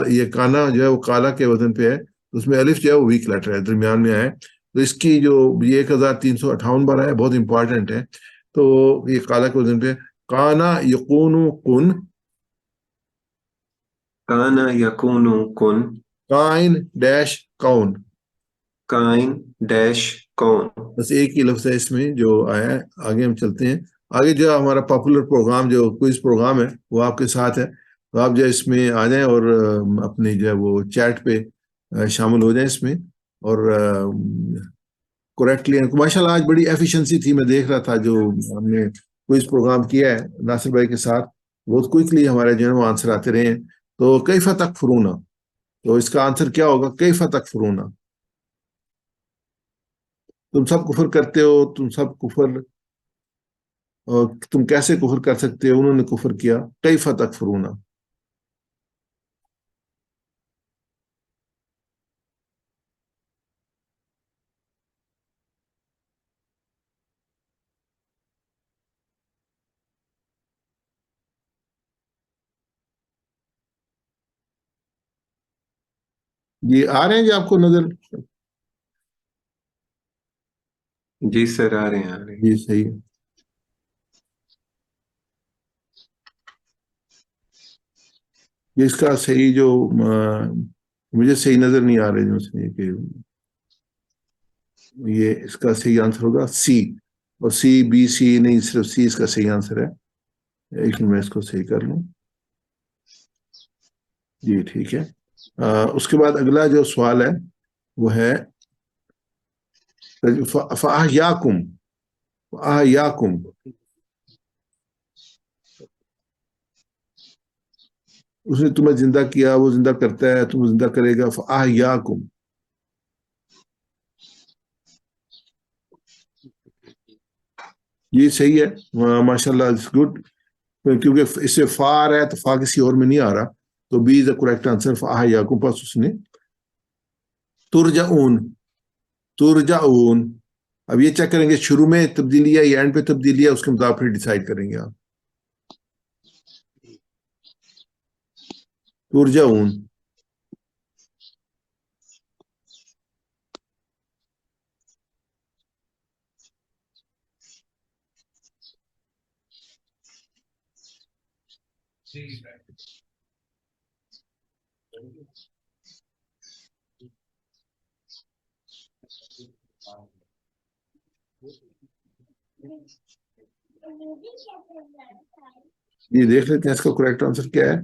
یہ کانا جو ہے وہ کالا کے وزن پہ ہے، تو اس میں الف جو ہے وہ ویک لیٹر ہے، درمیان میں آئے. تو اس کی جو یہ 1358 بار ہے، بہت امپورٹنٹ ہے. تو یہ کالا کے وزن پہ کانا یقون کن. کان یکون کن. کائن ڈیش کون. کائن ڈیش کون. بس ایک ہی لفظ ہے اس میں جو آیا ہے. آگے ہم چلتے ہیں. آگے جو ہمارا پاپولر پروگرام جو کوئز پروگرام ہے وہ آپ کے ساتھ ہے، تو آپ جو اس میں آ جائیں اور اپنی جو ہے وہ چیٹ پہ شامل ہو جائیں اس میں. اور کریکٹلی ماشاء اللہ آج بڑی ایفیشنسی تھی. میں دیکھ رہا تھا جو ہم نے کوئز پروگرام کیا ہے ناصر بھائی کے ساتھ، بہت کوئکلی ہمارے جو ہے وہ آنسر آتے رہے ہیں. تو کیف تکفرون، تو اس کا آنسر کیا ہوگا؟ کیف تکفرون. تم سب کفر کرتے ہو، تم سب کفر، تم کیسے کفر کر سکتے ہو؟ انہوں نے کفر کیا. کیف تکفرون. یہ آ رہے ہیں جی آپ کو نظر؟ جی سر آ رہے ہیں، آ رہے ہیں. جی صحیح. یہ اس کا صحیح جو مجھے صحیح نظر نہیں آ رہے جو اس میں کہ یہ اس کا صحیح آنسر ہوگا سی. اور سی بی سی نہیں، صرف سی اس کا صحیح آنسر ہے. ایک میں اس کو صحیح کر لوں. جی ٹھیک ہے. اس کے بعد اگلا جو سوال ہے وہ ہے فَأَحْيَاكُمْ. فَأَحْيَاكُمْ، اس نے تمہیں زندہ کیا، وہ زندہ کرتا ہے، تم زندہ کرے گا. فَأَحْيَاكُمْ. یہ صحیح ہے ماشاء اللہ، اٹس گڈ. کیونکہ اس سے فا آ رہا ہے تو فا کسی اور میں نہیں آ رہا، تو B is the correct answer. فَأَحْيَاكُمْ. پس اس نے ترجعون. ترجعون. اب یہ چیک کریں گے شروع میں تبدیلی ہے یا اینڈ پہ تبدیلی ہے، اس کے مطابق پھر ڈیسائیڈ کریں گے آپ. ترجعون. یہ دیکھ لیتے ہیں اس کا کریکٹ آنسر کیا ہے.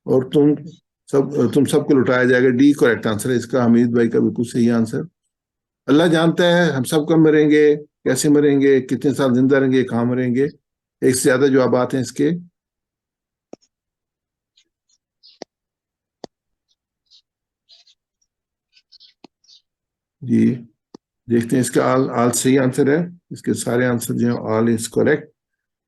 اور تم سب کو لٹایا جائے گا. ڈی کریکٹ آنسر ہے اس کا. حمید بھائی کا بالکل صحیح آنسر. اللہ جانتا ہے ہم سب کب مریں گے، کیسے مریں گے، کتنے سال زندہ رہیں گے، کہاں مریں گے. ایک سے زیادہ جوابات ہیں اس کے. جی دیکھتے ہیں اس کا آل صحیح آنسر ہے. اس کے سارے آنسر جو ہیں آل از کریکٹ.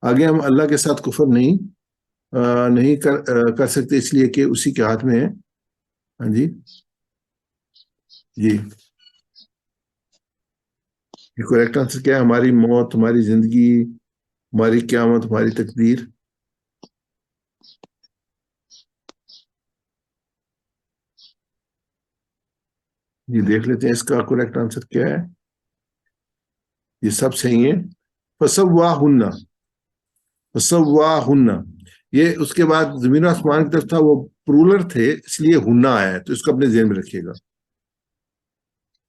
آگے ہم اللہ کے ساتھ کفر نہیں کر سکتے، اس لیے کہ اسی کے ہاتھ میں ہے. ہاں جی جی. کریکٹ آنسر کیا ہے؟ ہماری موت، ہماری زندگی، ہماری قیامت، ہماری تقدیر. جی دیکھ لیتے ہیں اس کا کریکٹ آنسر کیا ہے. یہ سب صحیح ہے. فسواہن، فسواہن، یہ اس کے بعد زمین و آسمان کی طرف تھا، وہ پرولر تھے اس لیے ہننا آیا ہے، تو اس کو اپنے ذہن میں رکھیے گا.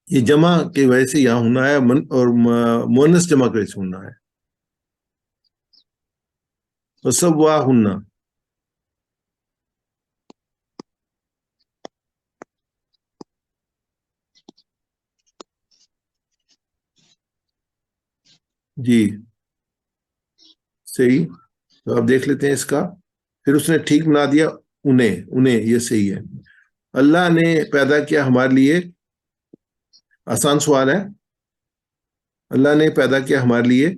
یہ جمع کی وجہ سے یہاں ہننا ہے، اور مؤنث جمع کی وجہ سے ہننا ہے. فسواہن. جی صحیح. تو آپ دیکھ لیتے ہیں اس کا. پھر اس نے ٹھیک بنا دیا انہیں، یہ صحیح ہے. اللہ نے پیدا کیا ہمارے لیے، آسان سوال ہے. اللہ نے پیدا کیا ہمارے لیے،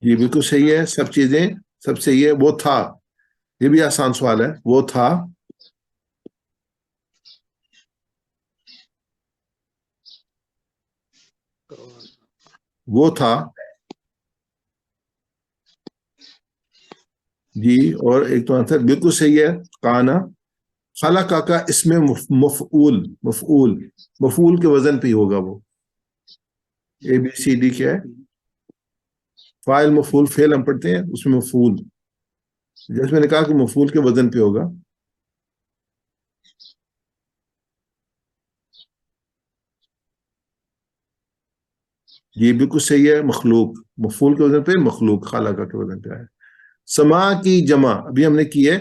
یہ بالکل صحیح ہے. سب چیزیں سب صحیح ہے. وہ تھا، یہ بھی آسان سوال ہے. وہ تھا، وہ تھا. جی اور ایک تو آنسر بالکل صحیح ہے. کانا. خلق کا اس میں مفعول کے وزن پہ ہی ہوگا. وہ اے بی سی ڈی کیا ہے؟ فاعل مفعول، فعل ہم پڑھتے ہیں اس میں مفعول، جیسے میں نے کہا کہ مفعول کے وزن پہ ہوگا. یہ بالکل صحیح ہے. مخلوق، مفعول کے وزن پہ مخلوق، خالقہ کے وزن پہ ہے. سما کی جمع ابھی ہم نے کی ہے.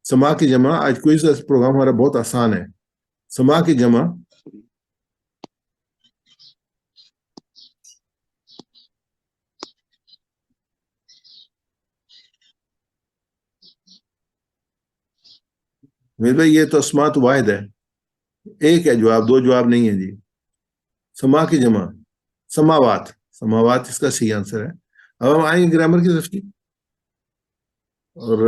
سما کی جمع، آج کوئی سا پروگرام ہمارا بہت آسان ہے. سما کی جمع میرے بھائی یہ تو اسماء تو واحد ہے، ایک ہے جواب، دو جواب نہیں ہے جی. سما کی جمع سماوات، سماوات اس کا صحیح آنسر ہے. اب ہم آئیں گے گرامر کی طرف کی، اور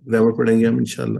گرامر پڑھیں گے ہم انشاءاللہ.